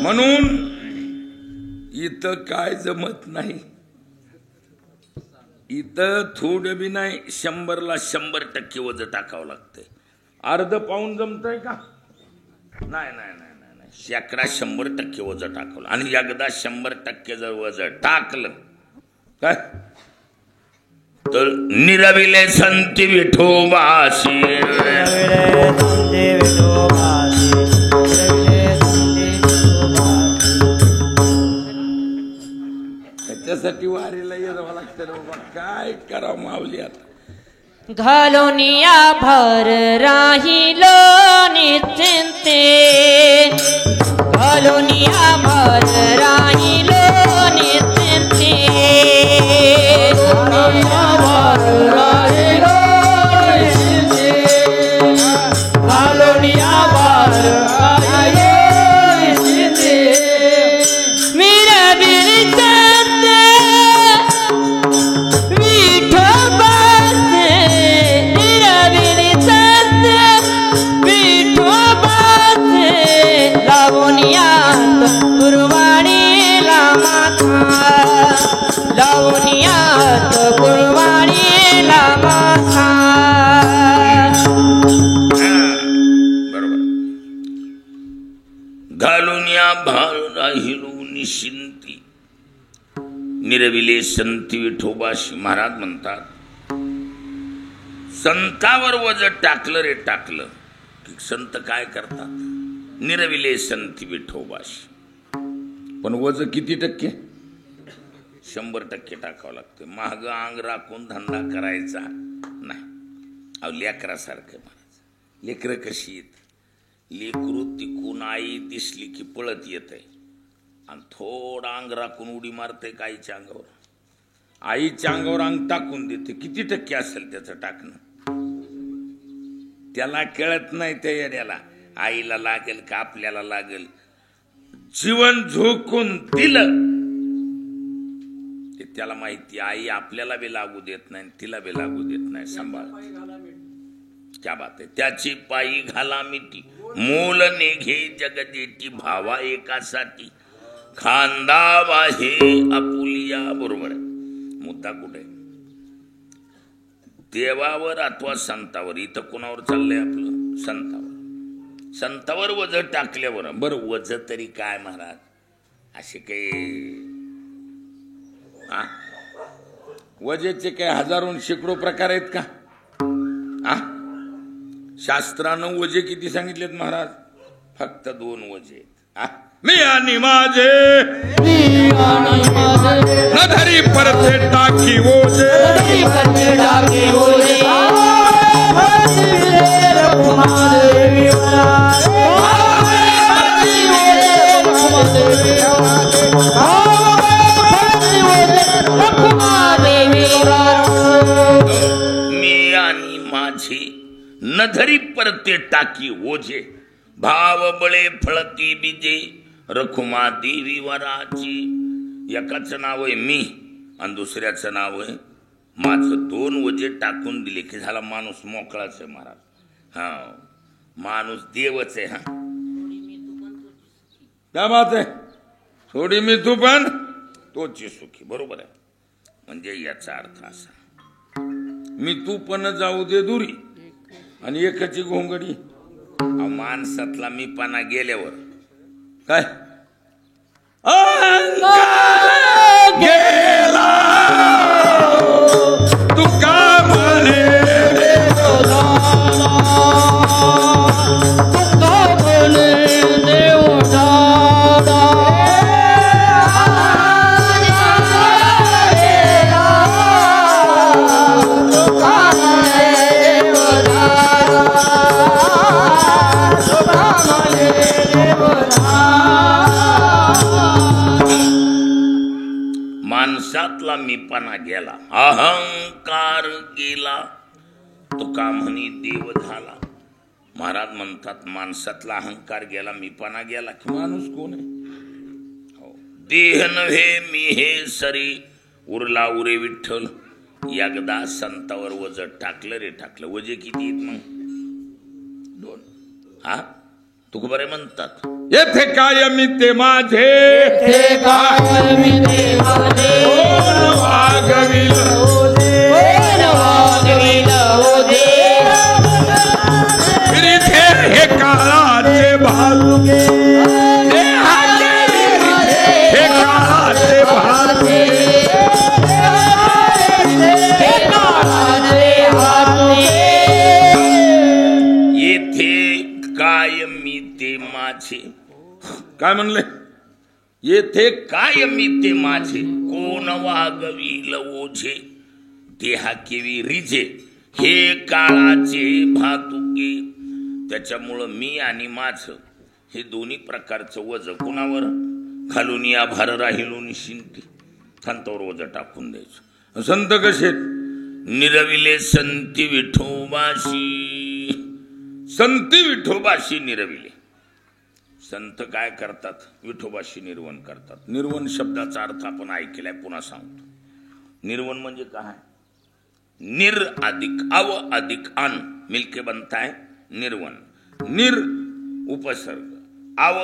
म्हणून इथं काय जमत नाही. इथं थोडं बी नाही. 100ला 100% वजन टाकावं लागतंय. अर्ध पाऊन जमतंय का? नाही नाही नाही नाही. शेकडा 100% वजन टाकवलं. आणि एकदा 100% जर वजन टाकलं काय तर निरविले संती विठोबाशी. त्याच्यासाठी वारीला यावं लागतं बाबा. काय करावं माऊली आता. घालुनिया भर राहिलो निश्चिंते. घालुनिया भर राहिलो निश्चिंते. निशिंती निरविले संती विठोबाशी. महाराज म्हणतात संतावर वज टाकलं रे टाकलं की संत काय करतात? निरविले संती विठोबाशी. पण वज किती टक्के? 100% टाकावं लागतं. महाग अंग राखून धंदा करायचा नाही. अहो लेकरासारखं महाराज. लेकरं कशी येत? लेकरू तिकून आई दिसली की पळत येत आहे आणि थोडा अंग राखून उडी मारते का आईच्या अंगावर. आईच्या अंगावर अंग टाकून देते. किती टक्के असेल त्याचं टाकणं? त्याला कळत नाही त्या येण्याला आईला लागेल का आपल्याला लागेल. जीवन झोकून दिलं ते त्याला माहिती आई आपल्याला बी लागू देत नाही तिला बी लागू देत नाही. सांभाळ क्या बात आहे. त्याची पायी घाला मिठी मोल नेघे जगदेटी भावा एकासाठी खांदा वाहे आपुलिया. बरोबर आहे. मुद्दा कुठे देवावर अथवा संतावर. इथं कोणावर चाललंय आपलं संतावर. संतावर वज टाकल्यावर बरं वज तरी काय महाराज असे काही वजेचे काय हजारों शेकडो प्रकार आहेत का. शास्त्रानं वजे किती सांगितलेत महाराज. फक्त 2 वजे आहेत. मी आणि माझे नधरी परते टाकी ओझे. मी आणि माझे नधरी परते टाकी ओझे भाव बळे फळती बीजे रखुमा देवी वराची. एकाचं नाव आहे मी आणि दुसऱ्याचं नाव आहे माझं. 2 वजे टाकून दिले की झाला माणूस मोकळाच आहे महाराज. हा माणूस देवच आहे. हा त्या बात आहे. थोडी मी तू पण तोची सुखी. बरोबर आहे. म्हणजे याचा अर्थ असा मी तू पण जाऊ दे दुरी आणि एकाची घोंगडी. माणसातला मी पाना गेल्यावर काय गेला तू का म्हणे माणसातला मीपणा गेला अहंकार गेला तो का म्हणी देव झाला. महाराज म्हणतात माणसातला अहंकार गेला मीपणा गेला की माणूस कोण आहे. देह नव्हे मी हे सरी उरला उरे विठ्ठल. एकदा संतावर वज टाकलं रे टाकलं. वजे किती आहेत मग 2. तुकोबारे म्हणतात येथे काय मी ते माझे हे काळाचे भालुके हे काळाचे भालुके येथे काय मी ते माझे. काय म्हणले येथे काय मी ते माझे कोण वागविल ओझे देहा केवी रिजे हे काळाचे भातुके. त्याच्यामुळं मी आणि माझं हे दोन्ही प्रकारचं वज कोणावर खालून या भार राहिलो शिंटी खांतावर वज टाकून द्यायचं. संत कसे निरविले संती विठोबाशी. संती विठोबाशी निरविले. संत काय करतात विठोबाशी निर्वण करतात. निर्वण शब्दाचा अर्थ आपण ऐकलाय पुन्हा सांगतो. निर्वण म्हणजे काय निर अधिक अव अधिक अन मिलके बनता है निर्वण. निर उपसर्ग अव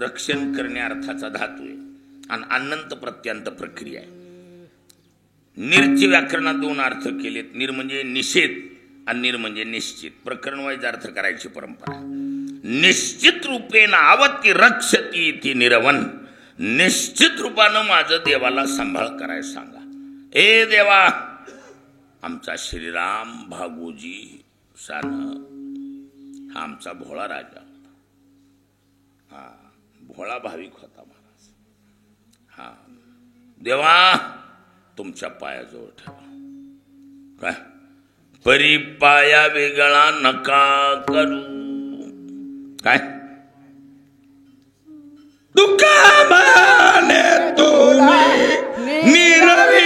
रक्षण करणे अर्थाचा धातू आहे आणि अनंत प्रत्यांत प्रक्रिया आहे. निर्चे व्याकरणात 2 अर्थ केलेत. निर म्हणजे निषेध आणि निर म्हणजे निश्चित. प्रकरण वाईज अर्थ करायची परंपरा. निश्चित रूपेण आवती रक्षती ती निरवन. निश्चित रूपानं माझं देवाला सांभाळ कराय सांगा. ए देवा आमचा श्रीराम भागोजी सान हा आमचा भोळा राजा होता. भोळा भाविक होता महाराज. देवा तुमच्या पायाजवळ ठेवा. काय परी पाया वेगळा नका करू. काय दुःखाने तुम्ही निरवी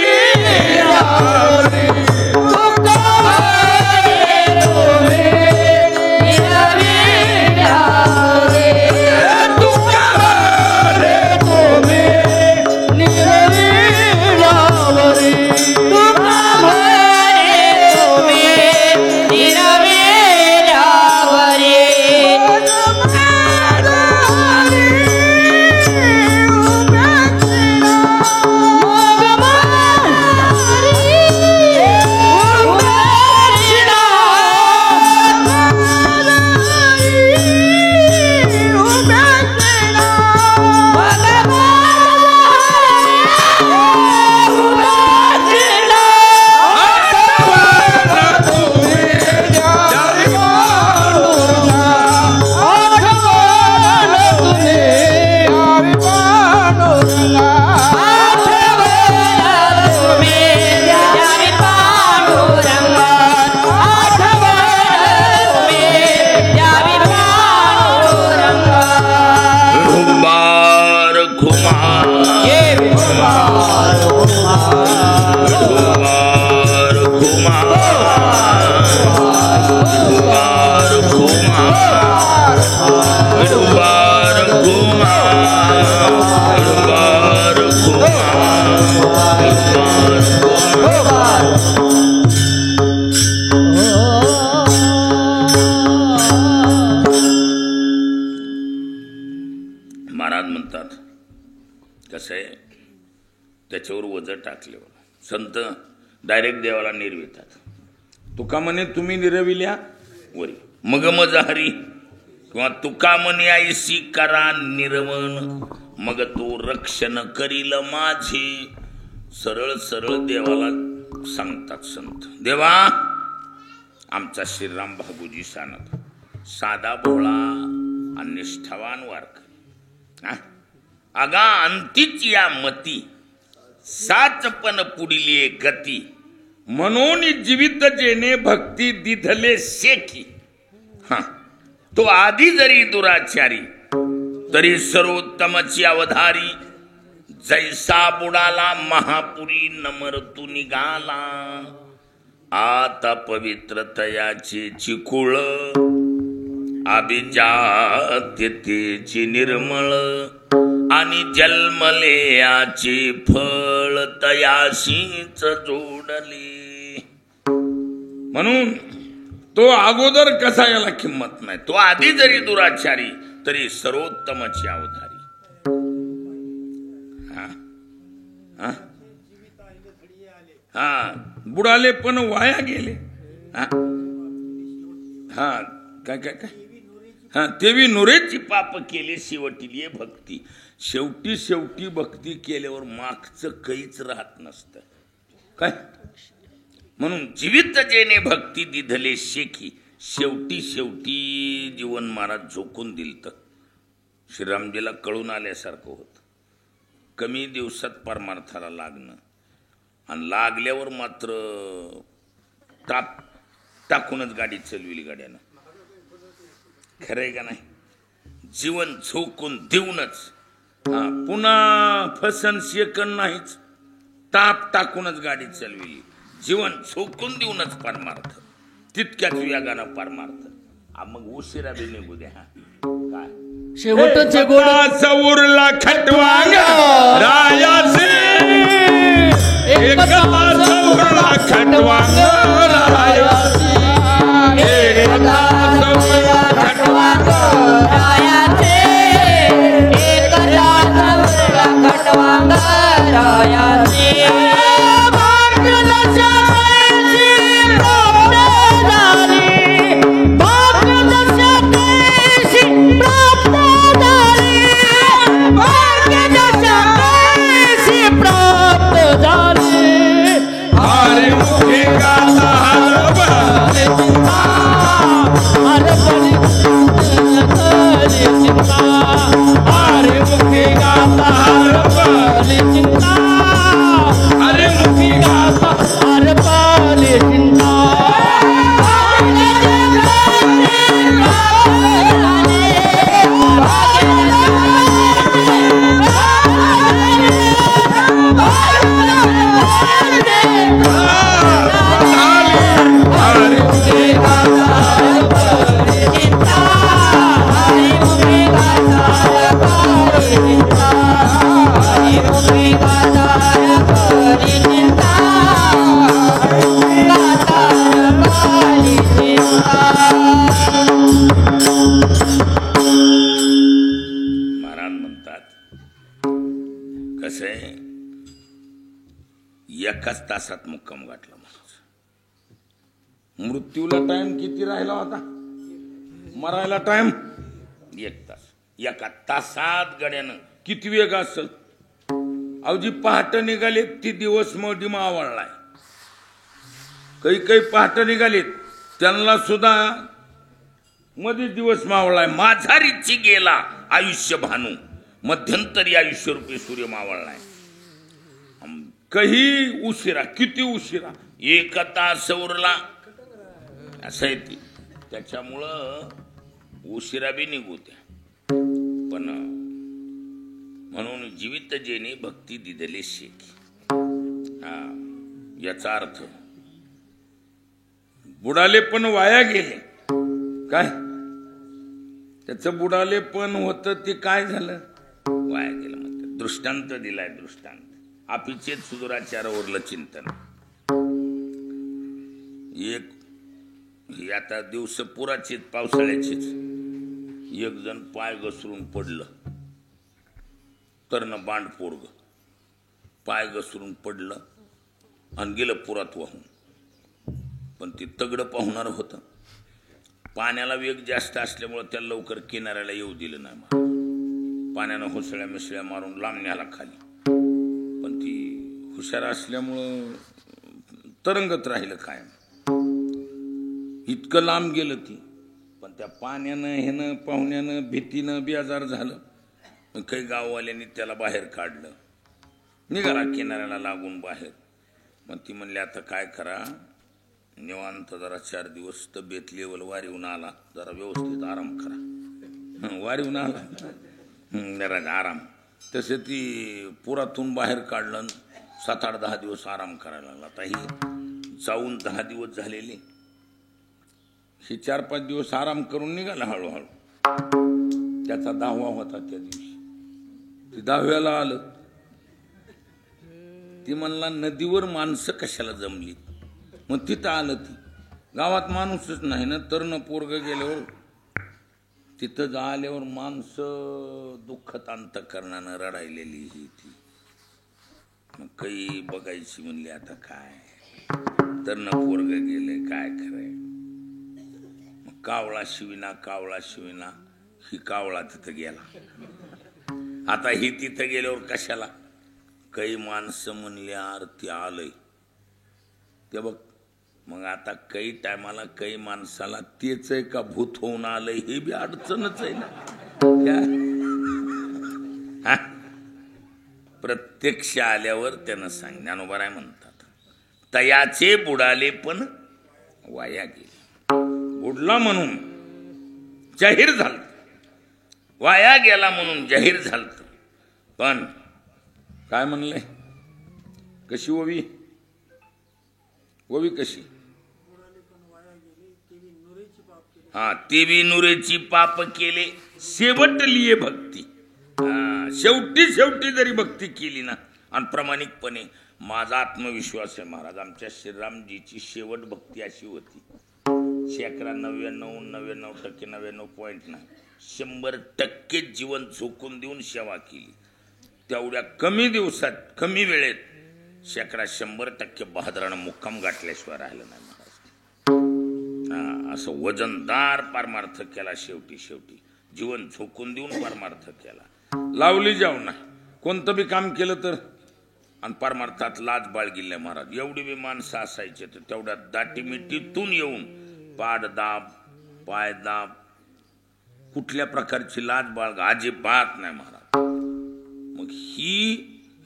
विठुबार घुमा विठुबार घुमा विठुबार घुमा विठुबार महाराज म्हणतात कसं आहे त्याच्यावर वजन टाकल्यावर संत डायरेक्ट देवाला निर्वितात. तुका म्हणे तुम्ही निरविल्या वरी मग मजहरी किंवा तुका म्हणे ऐसी करा निर्मण मग तो रक्षण करील माझे. सरळ सरळ देवाला सांगतात संत. देवा आमचा श्रीराम भागोजी सांगत साधा भोळा आणि निष्ठावान वारकरी आगा अंतीच या मती साचपण पुढिले गती म्हणून जीवित जेने भक्ती दिधले शेखी. तो आधी जरी दुराचारी तरी सर्वोत्तमची अवधारी जैसा बुडाला महापुरी नमरतू निघाला. आता पवित्रतयाचे चिकुळ अभिजात्यतेची निर्मळ आणि जन्मलेयाचे फळ तयाशीच जोडले. म्हणून तो अगोदर कसा याला किंमत नाही. तो आधी जरी दुराचारी तरी सर्वोत्तमची अवधारी. हा बुडाले पण वाया गेले. हा काय काय काय हा तेवी नुरेची पाप केले शेवटीली भक्ती. शेवटी शेवटी भक्ती केल्यावर मागचं काहीच राहत नसतं काय. म्हणून जीवित जेने भक्ती दिधले शेखी शेवटी शेवटी जीवन महाराज झोकून दिलत. श्रीरामजीला कळून आल्यासारखं होतं. कमी दिवसात परमार्थाला लागणं आणि लागल्यावर मात्र टाकूनच गाडी चलविली गाड्यानं. खरंय का नाही. जीवन झोकून देऊनच पुन्हा फसन शेकन नाहीच. ताप टाकूनच गाडी चलविली. जीवन झोकून देऊनच परमार्थ तितक्याच वेगानं परमार्थ. मग उशिरा बी निघू द्या. काय शेवटचे गोड उरला खटवांग रायाचे उरला खटवांग रायाचे एकाच तासात मुक्काम गाठला महाराज. मृत्यूला टाइम किती राहिला होता. मरायला टाइम 1 तास. एका तासात गड्यानं किती वेग असेल. अवजी पहाट निघाले ती दिवस मोडी मावळलाय. काही काही पहाट निघालेत त्यांना सुद्धा मध्ये दिवस मावळलाय. माझारीची गेला आयुष्य भानू मध्यंतरी आयुष्य रूपी सूर्य मावळलाय. काही उशिरा किती उशिरा 1 तास उरला असं आहे ती. त्याच्यामुळं उशिरा बी निघू द्या. पण म्हणून जीवित जेने भक्ती दिदले शेकी. याचा अर्थ बुडाले पण वाया गेले. काय त्याचं बुडाले पण होतं ते काय झालं, वाया गेलं. म्हणते दृष्टांत दिलाय, दृष्टांत. आपिचेत सुदूराचारावरलं चिंतन. एक ही आता दिवस पुराचीत पावसाळ्याचीच. एक जण पाय घसरून पडलं, तरण बांड पोरग पाय घसरून पडलं आणि गेलं पुरात वाहून. पण ती तगडं पाहुणार होतं. पाण्याला वेग जास्त असल्यामुळं त्याला लवकर किनाऱ्याला येऊ दिलं नाही. पाण्यानं हुसळ्या मिसळ्या मारून लांब न्याला खाली. पण ती हुशार असल्यामुळं तरंगत राहिलं कायम. इतकं लांब गेलं ती. पण त्या पाण्यानं ह्यानं पाहुण्यानं भीतीनं बेजार झालं. काही गाववाल्यांनी त्याला बाहेर काढलं. निघाला किनाऱ्याला लागून बाहेर. मग ती म्हणली आता काय करा, निवांत जरा 4 दिवस तब्येत लेवल वारीहून आला, जरा व्यवस्थित आराम करा. वारीहून आला जरा आराम. तसे ती पुरातून बाहेर काढलं. 7-8-10 दिवस आराम करायला लागला. आता ही जाऊन 10 दिवस झालेले. ही 4-5 दिवस आराम करून निघाला हळूहळू. त्याचा 10वा होता त्या दिवशी. ती 10व्याला आलं. ती म्हणला नदीवर माणसं कशाला जमली. मग तिथं आलं. ती गावात माणूसच नाही ना. तरण पोरग गेल्यावर तिथं आल्यावर माणसं दुःखत अंतःकरणानं रडायलेली ही ती. मग काही बघायची म्हणली आता काय, तरण पोरग गेले काय कराय. मग कावळा शिविना ही कावळा तिथं गेला. आता ही तिथं गेल्यावर कशाला. काही माणसं म्हणली आरती आलंय ते बघ. मग आता काही टायमाला काही माणसाला तेच आहे का भूत होऊन आलंय हे बी अडचणच आहे ना. प्रत्यक्ष आल्यावर त्यानं सांग. ज्ञानोबा राय म्हणतात तयाचे बुडाले पण वाया गेले. बुडला म्हणून जाहीर झालं, वाया गेला म्हणून जाहीर झालं. पण काय म्हणले, कशी ओवी कशी. हा ते बी नुरेची पाप केले शेवट लिये भक्ती. शेवटी जरी भक्ती केली ना आणि प्रामाणिकपणे, माझा आत्मविश्वास आहे महाराज आमच्या श्रीरामजीची शेवट भक्ती अशी होती. 99% 100% जीवन झोकून देऊन सेवा केली. तेवढ्या कमी दिवसात कमी वेळेत 100% बहादरानं मुक्काम गाठल्याशिवाय राहिलं नाही महाराज. असं वजनदार पारमार्थ केला. शेवटी जीवन झोकून देऊन पारमार्थ केला. लावली जाऊ ना कोणतं बी काम केलं तर. आणि पारमार्थात लाज बाळगिल्या महाराज. एवढी बी माणसं असायचे तर तेवढ्या दाटीमिटीतून येऊन पाड दाब पाय दाब कुठल्या प्रकारची लाज बाळग अजिबात नाही महाराज. मग ही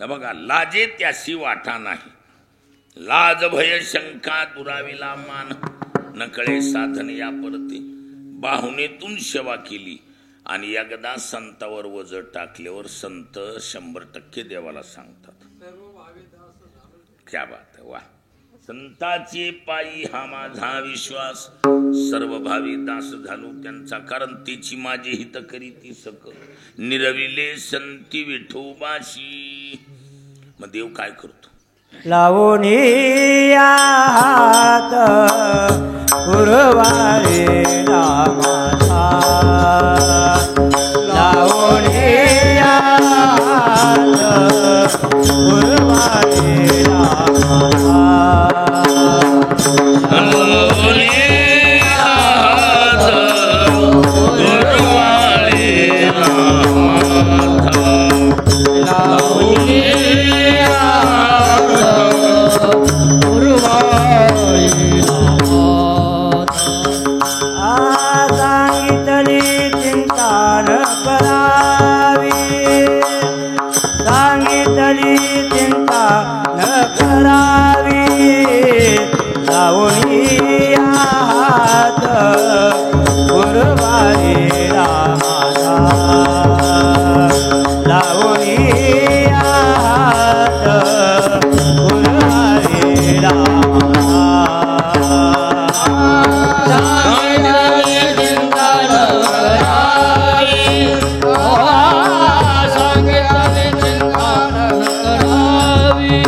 बघा लाजे त्याशी वाटा नाही. लाज भय शंका दुराविला मान, नकळे साधन या परते. बाहुनेतून सेवा केली आणि एकदा संतावर वज टाकल्यावर संत 100% देवाला सांगतात. क्या बात आहे, वा. संताचे पायी हा माझा विश्वास, सर्व भावी दास झालो त्यांचा. कारण त्याची माझे हित करीती सक, निरविले संती विठोबाशी. मग देव काय करतो, लावून हात उरवाळे नामाचा. लावून हात उरवाळे नामाचा. सांगितली सांगितले चिंता न करावी सांगितले चिंता न करावी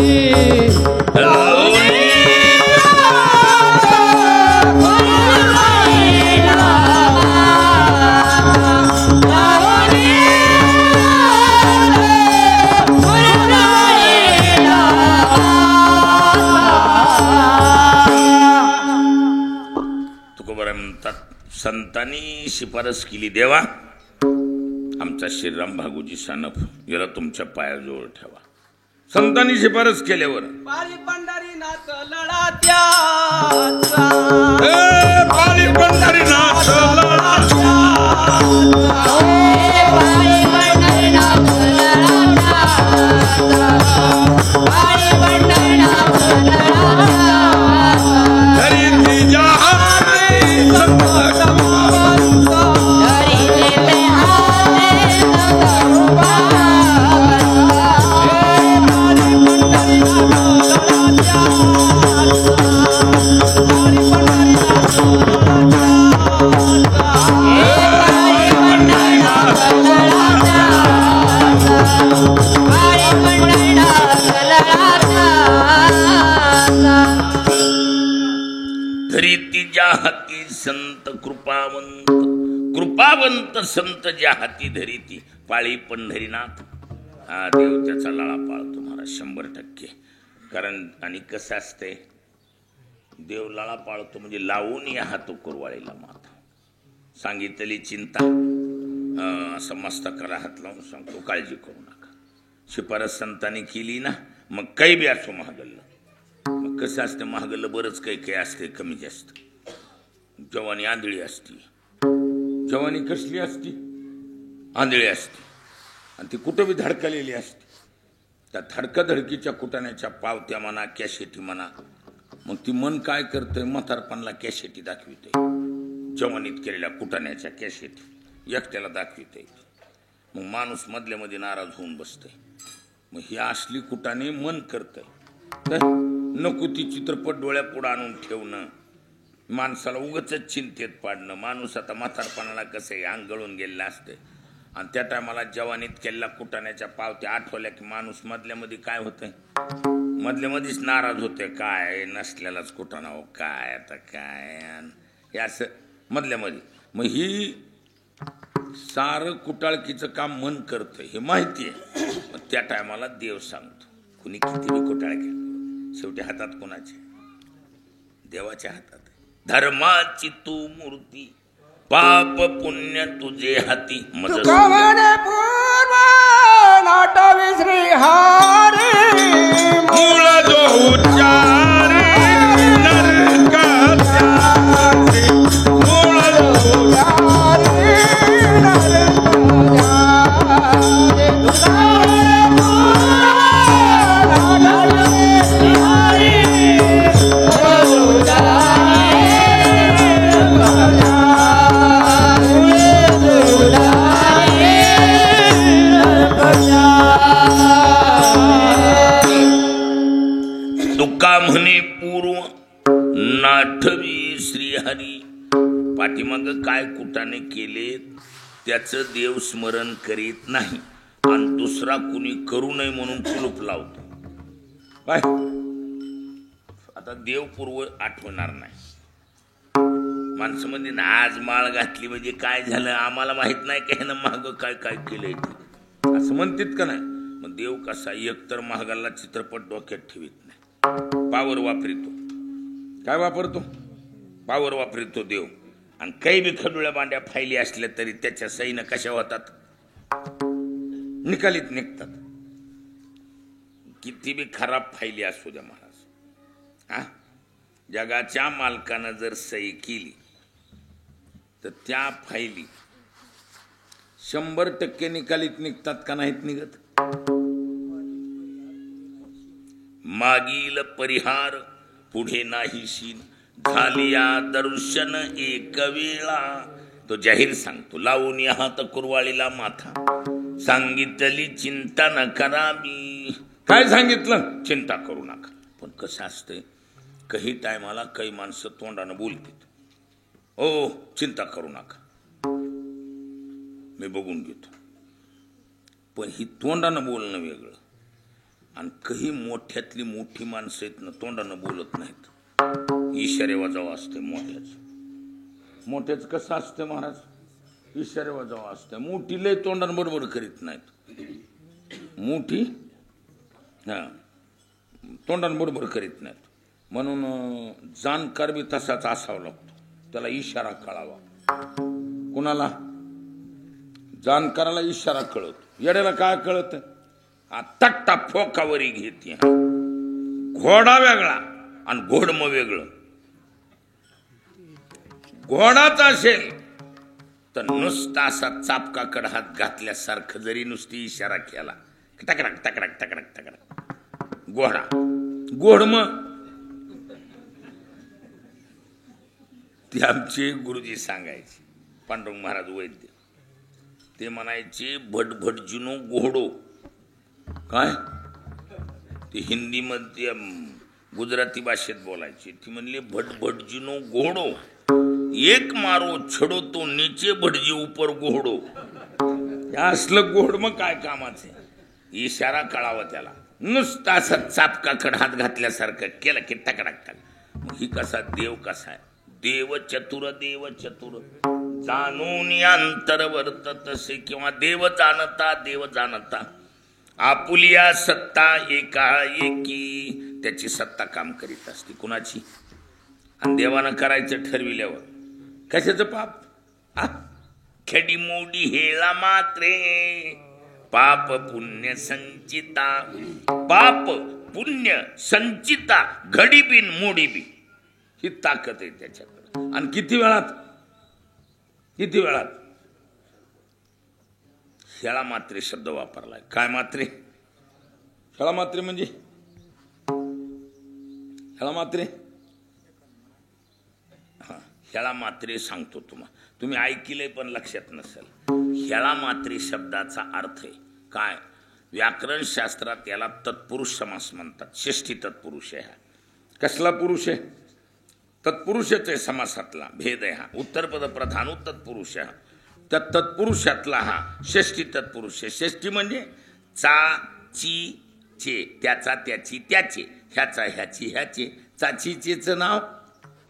संतांनी शिफारस केली देवा आमचा श्रीराम भागोजी सानप याला तुमच्या पायाजवळ ठेवा. संतांनी शिफारस केल्यावर पाळी पंढरीनाथ लढात्याचा पाळी पंढरीनाथ हाती संत कृपावंत संत ज्या हाती धरीती पाळी पंढरीनाथ हा देव त्याचा लाळा पाळतो महाराज 100%. कारण आणि कसं असते देव लाळा पाळतो म्हणजे लावून या हातो कुरवाळीला माथा सांगितली चिंता असं मस्तकाला हात लावून सांगतो काळजी करू नका. शिफारस संतांनी केली ना मग काही बी असो महागल्लं. मग कसं असतं महागल्लं बरंच काही काही असते कमी जास्त. जवानी आंधळी असती. जवानी कसली असती आंधळी असती आणि ती कुठं बी धडकलेली असते. त्या धडकाधडकीच्या कुटाण्याच्या पावत्या म्हणा कॅशेटी म्हणा मग ती मन काय करतंय म्हातारपणाला कॅशेटी दाखविते. जवानीत केलेल्या कुटाण्याच्या कॅशेटी एकट्याला दाखविते. मग माणूस मधल्यामध्ये नाराज होऊन बसतंय. मग ही असली कुटाने मन करतंय नको ती चित्रपट डोळ्यापुढं आणून ठेवणं माणसाला उगाच चिंतेत पाडणं. माणूस आता म्हातारपणाला कसं आहे अंग गळून गेलेलं असतं आणि त्या टायमाला जवानीत केलेल्या कुटाण्याच्या पावत्या आठवल्या की माणूस मधल्यामध्ये काय होतंय मधल्यामध्येच नाराज होते. काय नसलेलाच कुटाणा हो काय आता काय हे असं मधल्यामध्ये. मग ही सारं कुटाळकीचं काम मन करतं हे माहिती आहे. मग त्या टायमाला देव सांगतो कुणी किती बी कुटाळ केलं शेवटी हातात कोणाचे देवाच्या हातात. धर्माची तू मूर्ती पाप पुण्य तुझे हाती मज पूर्व नाटवी श्री हरी मूळ जो उच्चारे नरकाचे मूळ जो उच्चारे तुका म्हणे पूर्व नाठवी श्रीहरी. पाठीमाग काय कुटाने केले त्याचं देव स्मरण करीत नाही आणि दुसरा कुणी करू नये म्हणून कुलूप लावतो. काय आता देव पूर्व आठवणार नाही. माणसं म्हणजे आज माळ घातली म्हणजे काय झालं आम्हाला माहित नाही का ह्यानं महाग काय काय केलंय असं म्हणतात का नाही. मग देव कसा एकतर महागाला चित्रपट डोक्यात ठेवीत नाही. पावर वापरितो. काय वापरतो पावर वापरितो देव. आणि काही बी खडुळ्या बांड्या फायली असल्या तरी त्याच्या सईनं कशा होतात निकालीत निघतात. किती बी खराब फायली असू द्या महाराज हा जगाच्या मालकानं जर सही केली तर त्या फायली 100% निकालीत निघतात का नाहीत निघत. मागील परिहार पुढे नाहीशी झालिया दर्शन एक वेळा. तो जाहीर सांगतो लावून हात कुरवाळीला माथा सांगितली चिंता न करावी. काय सांगितलं चिंता करू नका. पण कसं असतंय काही टायमाला काही माणसं तोंडानं बोलतात, ओ चिंता करू नका मी बघून घेतो. पण ही तोंडानं बोलणं वेगळं, आणि काही मोठ्यातली मोठी माणसं आहेत ना तोंडानं बोलत नाहीत, इशारे वाजावं असते मोठ्याच कसं असतं महाराज, इशारे वाजावं असतं. मोठी लय तोंडानं बरोबर करीत नाहीत, मोठी तोंडानं बरोबर करीत नाहीत. म्हणून जाणकार बी तसाच असावा लागतो, त्याला इशारा कळावा. कुणाला? जाणकाराला इशारा कळत, येड्याला काय कळत? तट्टा फोकावरी घेते. घोडा वेगळा आणि घोडम वेगळं. घोडाच असेल तर नुसता असा चापकाकडे हात घातल्यासारखं जरी नुसती इशारा केला, टकडक टकडक टकडक टकडक घोडा. घोडम ते आमचे गुरुजी सांगायचे, पांडुरंग महाराज वैद्य, ते म्हणायचे भटभटजीनो घोडो. काय ते हिंदीमध्ये गुजराती भाषेत बोलायचे. ती म्हणले भटभटजीनो घोडो, एक मारो छडो तो नीचे भटजी उपर घोडो. असलं घोड मग काय कामाचे? इशारा कळावा त्याला, नुसता असं चापकाकडे हात घातल्यासारखं केलं की टकडक टाक. मग ही कसा देव कसा आहे? देव चतुर जाणून अंतर वर्ततसे, किंवा देव जाणता आपुलिया सत्ता एकाएकी त्याची सत्ता काम करीत असते. कुणाची? आणि देवानं करायचं ठरविल्यावर कशाचं पाप? खडी मोडी हेला मात्रे पाप पुण्य संचिता. पाप पुण्य संचिता घडी बिन मोडी बी, ही ताकद आहे त्याच्याकडे. आणि किती वेळात हेळा मात्रे शब्द वापरलाय. काय मात्रे? हेळा मात्रे म्हणजे हेळा मात्रे, हेळा मात्रे सांगतो तुम्ही ऐकलंय पण लक्षात नसेल. हेळा मात्रे शब्दाचा अर्थ आहे काय? व्याकरण शास्त्रात याला तत्पुरुष समास म्हणतात. षष्ठी तत्पुरुष आहे. कसला पुरुष आहे? तत्पुरुषच आहे. समासातला भेद आहे हा. उत्तरपद प्रधान तत्पुरुष आहे. त्या तत्पुरुषातला हा षष्ठी तत्पुरुष आहे. षष्ठी म्हणजे चा ची चे, त्याचा त्याची त्याचे, ह्याचा ह्याची ह्याचे, चाची चेचं नाव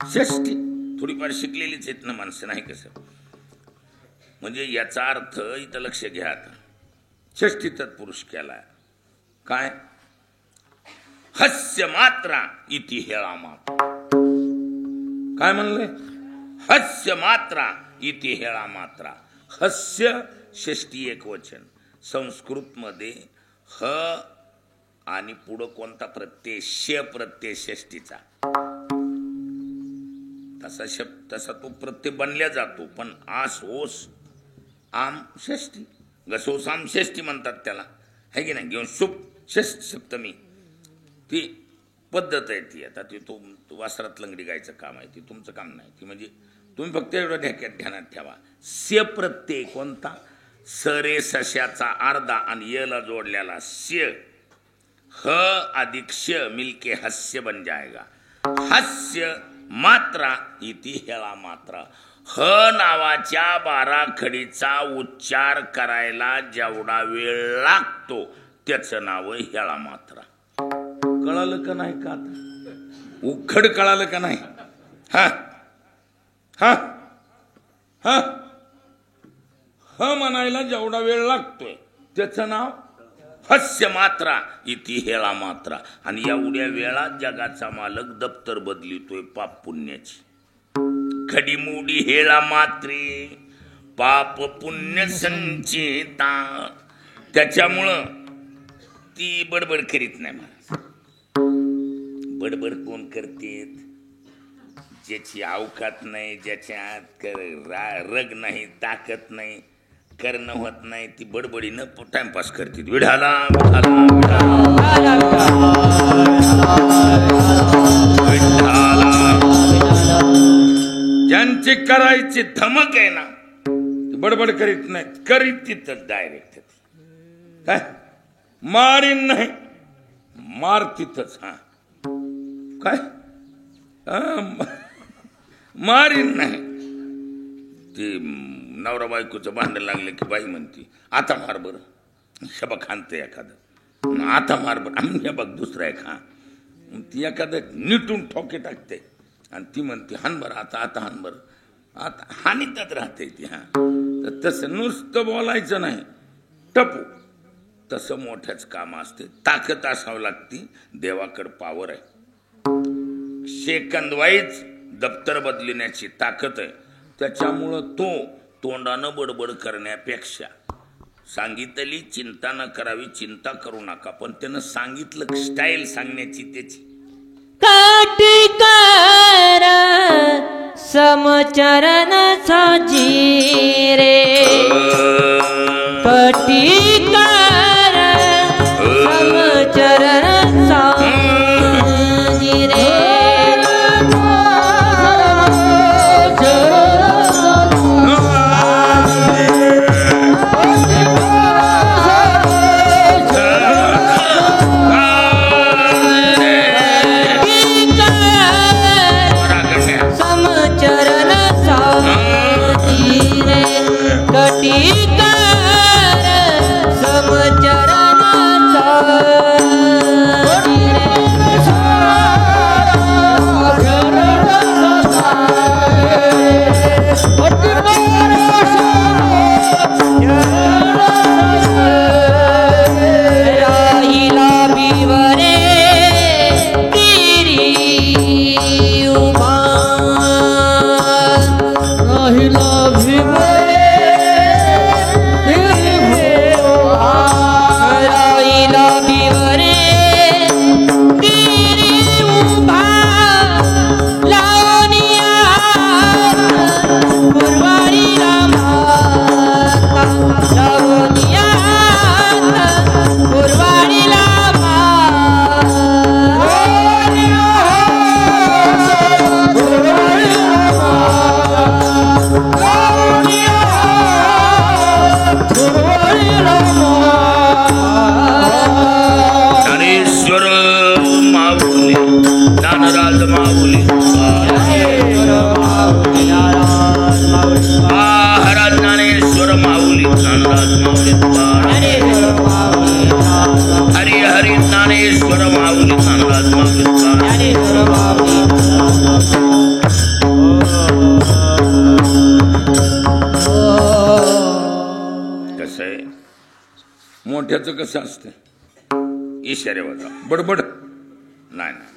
षष्ठी. थोडीफार शिकलेलीच आहेत ना माणसं, नाही कसं? म्हणजे याचा अर्थ इथं लक्ष घ्या. आता षष्ठी तत्पुरुष केलाय काय? हस्य मात्रा इति हेळा मात्रा. काय म्हणले? हस्य मात्रा इति हेळा मात्रा. हस्य षष्ठी एक वचन. संस्कृत मध्ये ह आणि पुढं कोणता प्रत्यय? श प्रत्यय षष्टीचा. तसा तो प्रत्यय बनल्या जातो. पण आस ओस आम षष्टी, गसोस आम षष्टी म्हणतात त्याला, है की नाही? घेऊन शुभ षष्ठ सप्तमी ती पद्धत आहे ती. आता ती तो वासरात लंगडी गायचं काम आहे, ती तुमचं काम नाही. ती म्हणजे तुम्ही फक्त एवढं ध्यानात ठेवा. स्य प्रत्यय कोणता? सरे सश्याचा अर्धा आणि यला जोडलेला स्य. ह अधिक श मिलके हस्य बन जाएगा. हास्य मात्रा इति हेळा मात्रा. ह नावाच्या 12 खडीचा उच्चार करायला जेवढा वेळ लागतो त्याचं नाव हेळा मात्रा. कळालं का नाही? का आता उखड कळालं का नाही? हा हा हा ह म्हणायला जेवढा वेळ लागतोय त्याचं नाव हस्य मात्रा इति हेळा मात्रा. आणि एवढ्या वेळात जगाचा मालक दप्तर बदलितोय पाप पुण्याची. खडी मोडी हेळा मात्रे पाप पुण्य संचिता. त्याच्यामुळं ती बडबड करीत नाही. मला बडबड कोण करतेत? ज्याची अवकात नाही, ज्याच्यात रग नाही, ताकद नाही, करणं होत नाही, ती बडबडीनं टाइमपास करते. विढाला ज्यांची करायची धमक आहे ना, बडबड करीत नाही, करीत तिथं डायरेक्ट. काय मारीन नाही, मार तिथंच. हा काय मारीन नाही. ते नवरा बायकोचं भांडण लागलं की बाई म्हणते आता मार बरं, शबक खानते एखादं, आता मार बरं, हे बघ दुसरं आहे खा. ती एखादं निटून ठोके टाकते आणि ती म्हणते हान बरं आता, आता हान बरं, आता हानीतच राहते ती. हा तर तसं नुसतं बोलायचं नाही, टपू तसं मोठ्याच काम असते. ताकद असावं लागती. देवाकडे पावर आहे. सेकंद वाईज दप्तर बदलण्याची ताकद आहे. त्याच्यामुळं तो तोंडानं बडबड करण्यापेक्षा सांगितली चिंता न करावी, चिंता करू नका, पण त्यानं सांगितलं स्टाईल सांगण्याची त्याची. काटिकार समचरण साजी रे, कटिकार समचरण साजी रे. मोठ्याचं कसं असतं, इशारे वाजा बडबड नाही नाही.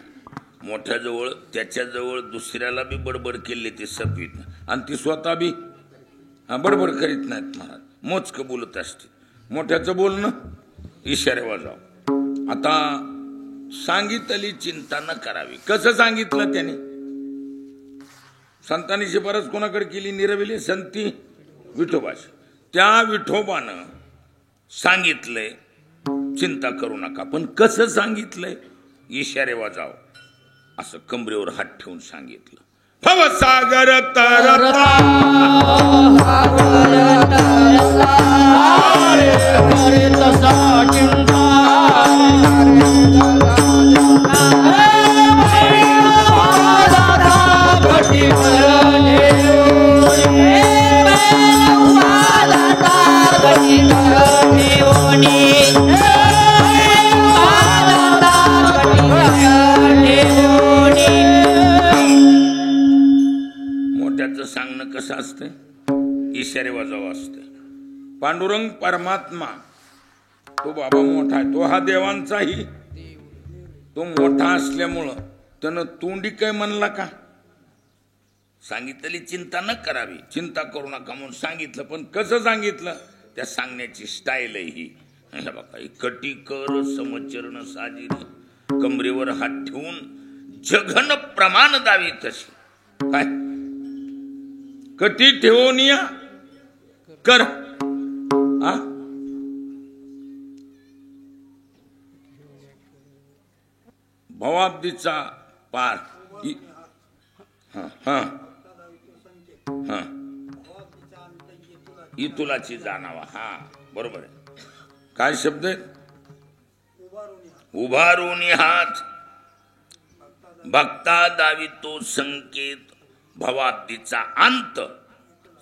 मोठ्याजवळ त्याच्याजवळ दुसऱ्याला बी बडबड केली ते सपवीत आणि ती स्वतः बी बडबड करीत नाहीत महाराज, मोजकं बोलत असते. मोठ्याचं बोलणं इशारे वाजाव. आता सांगितली चिंता न करावी, कसं सांगितलं त्याने? संतांनी शिफारस कोणाकडे केली? निरविले संती विठोबाशी. त्या विठोबानं सांगितलंय चिंता करू नका, पण कसं सांगितलंय? इशारे वाजाव असं कमरेवर हात ठेवून सांगितलं. भवसागर तरता मोठ्याचं सांगणं कसं असतं? इशारे वाजावं असतं. पांडुरंग परमात्मा तो बाबा मोठा आहे, तो हा देवांचाही. तो मोठा असल्यामुळं त्यानं तोंडी काय म्हणला का? सांगितली चिंता न करावी, चिंता करू नका म्हणून सांगितलं, पण कसं सांगितलं? त्या सांगण्याची स्टाईल आहे ही. बघा, कटी कर समचरण साजिरी, कमरेवर हात ठेवून जघन प्रमाण दावी तशी. काय कटी ठेवून या कर. भवाब्दीचा पार. इतुलाची जाणावा. हा बरोबर आहे. काय शब्द आहे? उभारून हात भक्ता दावी तो संकेत भवाब्दीचा अंत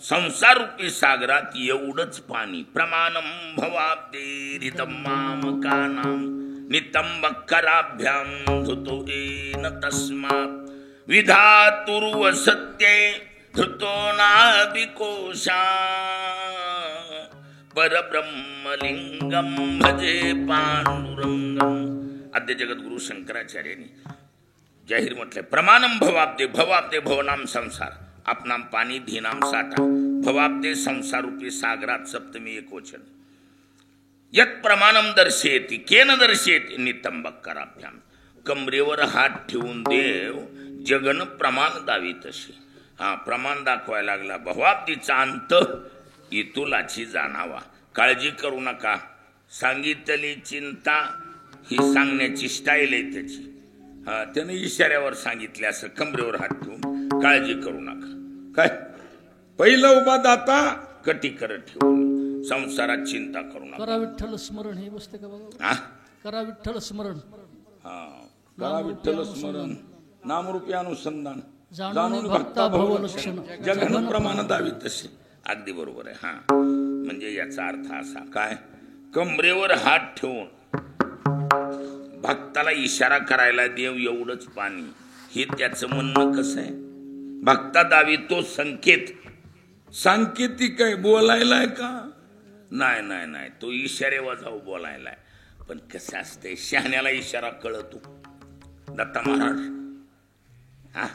संसार रूपी सागरात एवढंच पाणी प्रमाणम भवाब्देरितम मामकानाम नितंबकराभ्याम धुतो येन तस्मात् विधातुर्व सत्ये धृतो नाभिकोशा परब्रह्मलिंगम भजे पांडुरंगम. आद्य जगद्गुरु शंकराचार्यांनी जाहीर म्हटले प्रमाणम भवाब्दे भवाब्दे भवनाम संसार आपनाम पाणी धीनाम साठा भवाब्दे संसार रूपी सागरात सप्तमी एकवचन यत प्रमाणम दर्शयती केन दर्शयती नितंबकराभ्याम. कमरेवर हात ठेवून देव जगन प्रमाण दावी तशी. हा प्रमाण दाखवायला लागला भवाब्दीचा अंत इतुलाची जाणावा. काळजी करू नका. सांगितली चिंता ही सांगण्याची स्टाईल आहे त्याची. हा त्याने इशाऱ्यावर सांगितले असं कमरेवर हात ठेवून काळजी करू नका. काय पहिलं उभा दाता कटी करत ठेवून संसारात चिंता करू नका. करा विठ्ठल स्मरण हे बसते का बघा. हा करा विठ्ठल स्मरण. हा करा विठ्ठल स्मरण नामरूपी अनुसंधान जाणून भक्ता भव लक्षण जगन प्रमाण दावी तसे. अगदी बरोबर आहे. हा म्हणजे याचा अर्थ असा काय कमरेवर हात ठेवून भक्ताला इशारा करायला देव एवढंच पाणी हे त्याचं म्हणणं कसं आहे. भक्ता दावी तो संकेत सांकेतिक आहे बोलायलाय का नाही नाही नाही तो इशारेवर जाऊ बोलायलाय. पण कसं असतंय शहाण्याला इशारा कळतो. दत्ता महाराज हा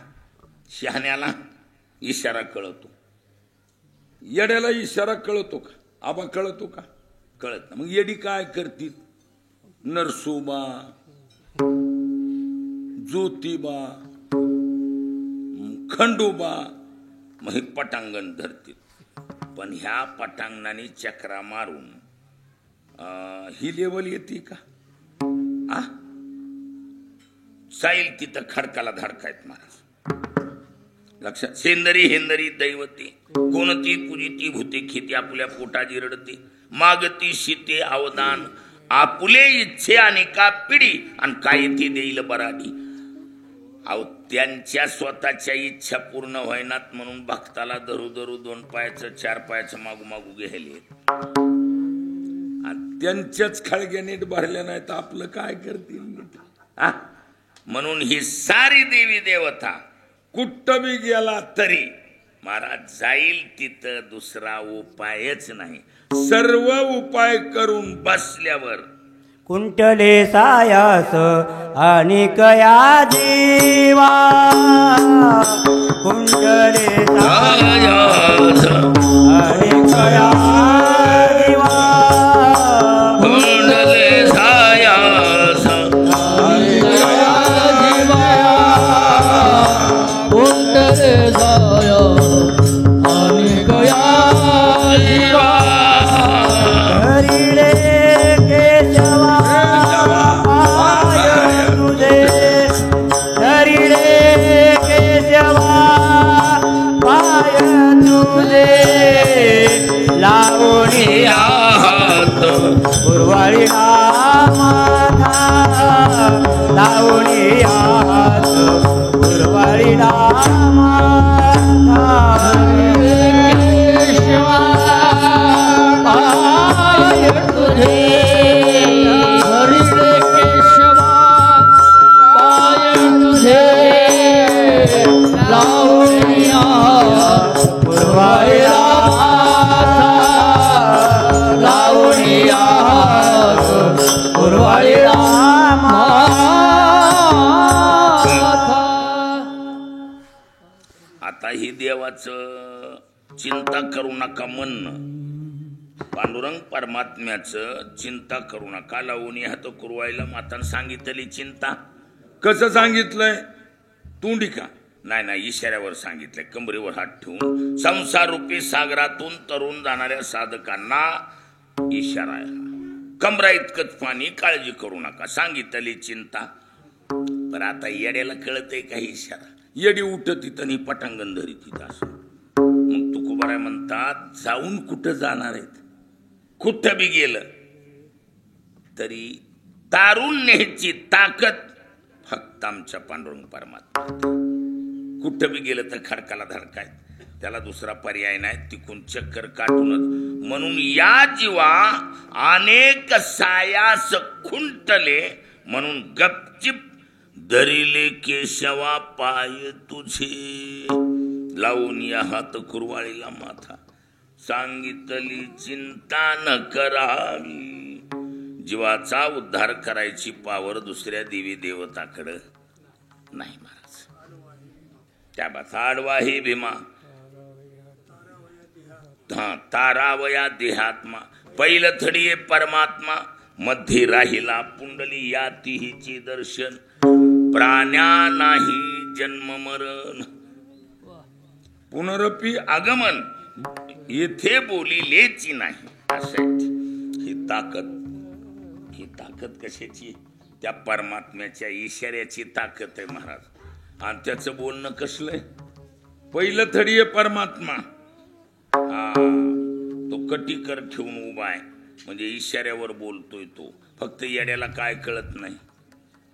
शहाण्याला इशारा कळतो. येड्याला इशारा कळतो का आबा कळतो का कळत ना. मग येडी काय करतील नरसोबा ज्योतिबा खंडोबा मग हे पटांगण धरतील. पण ह्या पटांगणाने चक्रा मारून ही लेवल येते का आ साईल तिथं खडकाला धडकायत महाराज. लक्षात सेंदरी हेंदरी दैवती कोणती पूजिती भूते खेती आपुल्या पोटाजी रडते मागती शीते अवदान आपुले इच्छे आणि का पिढी आणि काय ती देईल बराडी. अहो त्यांच्या स्वतःच्या इच्छा पूर्ण व्हायनात म्हणून भक्ताला धरू धरू 2 पायाचं 4 पायाचं मागू मागू गेले. त्यांच्याच खळग्या नीट भरल्या नाही तर आपलं काय करतील. म्हणून ही सारी देवी देवता कुठं बी गेला तरी महाराज जाईल तिथं दुसरा उपायच नाही. सर्व उपाय करून बसल्यावर कुंटले सायास आणि कया देवा कुंटले सायास आणि कया देवा कुंडले सायास आणि कया देवा कुंडले साया आणि कया देवा हरिले केशवा पाय तुझे हरिले केशवा पाय तुझे लावणी हात गुरुवारी माथा लावणी हात गुरुवारी माथा केशवा पाय तुझे हरिले केशवा पाय तुझे लावण्या गुरुवारी लावणी गुरुवारी आता ही देवाचं चिंता करू नका म्हणणं पांडुरंग परमात्म्याचं चिंता करू नका लावून हात कुरवायला मातान सांगितली चिंता. कसं सांगितलंय तोंडी का नाही नाही इशाऱ्यावर सांगितलंय. कमरेवर हात ठेवून संसार रूपी सागरातून तरुण जाणाऱ्या साधकांना इशारा आहे. कमरा इतकंच पाणी काळजी करू नका सांगितली चिंता. पण आता येड्याला कळतंय का इशारा. येडी उठत तिथं नि पटांगण धरी तिथं असं. मग तुकोबाराय म्हणतात जाऊन कुठं जाणार आहेत. कुठं बी गेलं तरी तारुण्याची ताकद फक्त आमच्या पांडुरंग परमात्मा. कुठं बी गेलं तर खडकाला धडकाय, त्याला दुसरा पर्याय नाही, तिकून चक्कर काटूनच. म्हणून या जीवा अनेक सायास खुंटले, म्हणून गपचिप धरिले केशवा पाय तुझे, लावून या हात कुरवाळीला माथा, सांगितली चिंता न करावी. जीवाचा उद्धार करायची पावर दुसऱ्या देवी देवताकडे नाही महाराज. त्या आडवा हे भीमा, तारावया देहात्मा, पहिलं थडी परमात्मा, मध्ये राहिला पुंडली, या तिहीचे दर्शन, प्राण्या नाही जन्म मरण, पुनरपी आगमन, येथे बोलिलेची नाही. अशाची ही ताकद कशाची? त्या परमात्म्याच्या इशाऱ्याची ताकद आहे महाराज. आणि त्याचं बोलणं कसलंय? पहिलं थडी परमात्मा, तो कटीकर ठेवून उभा आहे, म्हणजे इशाऱ्यावर बोलतोय तो. फक्त येड्याला काय कळत नाही,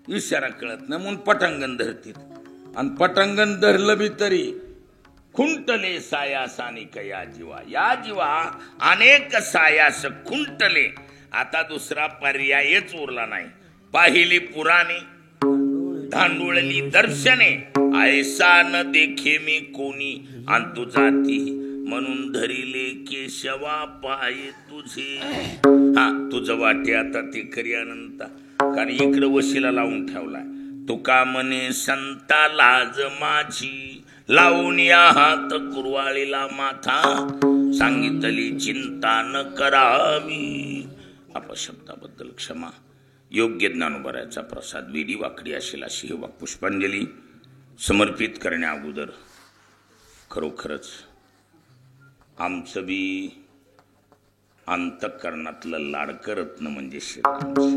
इशारा कळत नाही, म्हणून पटांगण धरतील. आणि पटांगण धरलं बी तरी खुंटले सायासानिक या जीवा, या जीवा अनेक सायास खुंटले. आता दुसरा पर्यायच उरला नाही. पाहिली पुराणे, धांडुळली दर्शने, ऐसा न देखे मी कोणी अंतु जाती, म्हणून धरिले केशवा पाय तुझे. तुझं वाटे आता ते खरी अनंता, कारण इकडं वशीला लावून ठेवलाय. तुका म्हणे संता लाज माझी, लावून या हात कुरवाळीला माथा, सांगितली चिंता न करावी. अपशब्दाबद्दल क्षमा. योग्य ज्ञानोबराचा प्रसाद विडी वाकडी असेल अशी हे पुष्पांजली समर्पित करण्या अगोदर खरोखरच आमचं बी अंतःकरणातलं लाडकं रत्न म्हणजे श्रीरामजी.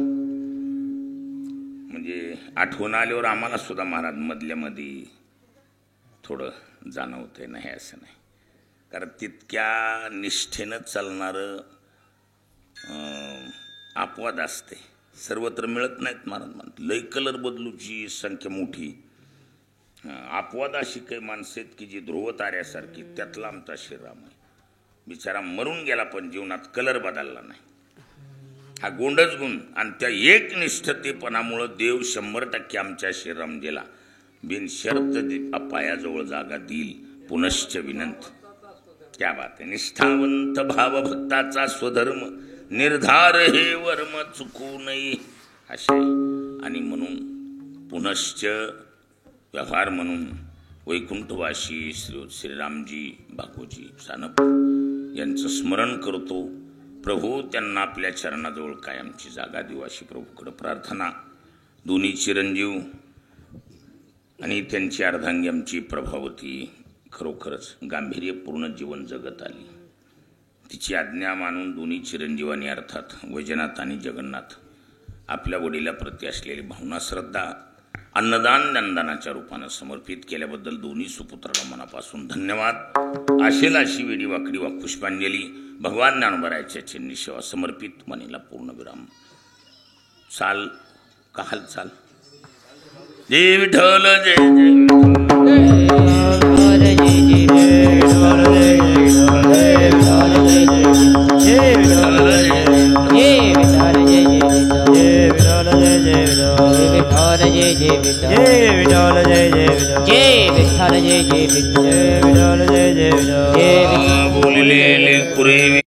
म्हणजे आठवण आल्यावर आम्हाला सुद्धा महाराज मधल्यामध्ये थोडं जाणवतंय. नाही असं नाही, कारण तितक्या निष्ठेनं चालणारं अपवाद असते, सर्वत्र मिळत नाहीत महाराज. म्हणत लय कलर बदलूची संख्या मोठी. अपवाद अशी काही माणसं आहेत की जी ध्रुव ताऱ्यासारखी, त्यातला आमचा श्रीराम आहे. बिचारा मरून गेला पण जीवनात कलर बदलला नाही. हा गोंडच गुण. आणि त्या एकनिष्ठतेपणामुळं देव 100% आमच्या श्रीरामजीला बिनशर्त पायाजवळ जागा देईल. पुनश्च विनंत. क्या बात आहे. निष्ठावंत भावभक्ताचा स्वधर्म निर्धार हे वर्म चुकू नये असे. आणि म्हणून पुनश्च व्यवहार म्हणून वैकुंठवासी श्रीरामजी बापूजी सानप यांचं स्मरण करतो. प्रभू त्यांना आपल्या चरणाजवळ कायमची जागा देऊ अशी प्रभूकडे प्रार्थना. दोन्ही चिरंजीव आणि त्यांची अर्धांगी आमची प्रभावती खरोखरच गांभीर्यपूर्ण जीवन जगत आली. तिची आज्ञा मानून दोन्ही चिरंजीवांनी अर्थात वैजनाथ आणि जगन्नाथ आपल्या वडिलाप्रती असलेली भावना श्रद्धा अन्नदान ज्ञानदानाच्या रूपानं समर्पित केल्याबद्दल दोन्ही सुपुत्राला मनापासून धन्यवाद. आशेला अशी वेडी वाकडी वा पुष्पांजली भगवान ज्ञानोबरायाच्या चरणी सेवा समर्पित मनीला पूर्णविराम. चाल का हालचाल. जय विठ्ठल जय बोलले पुरे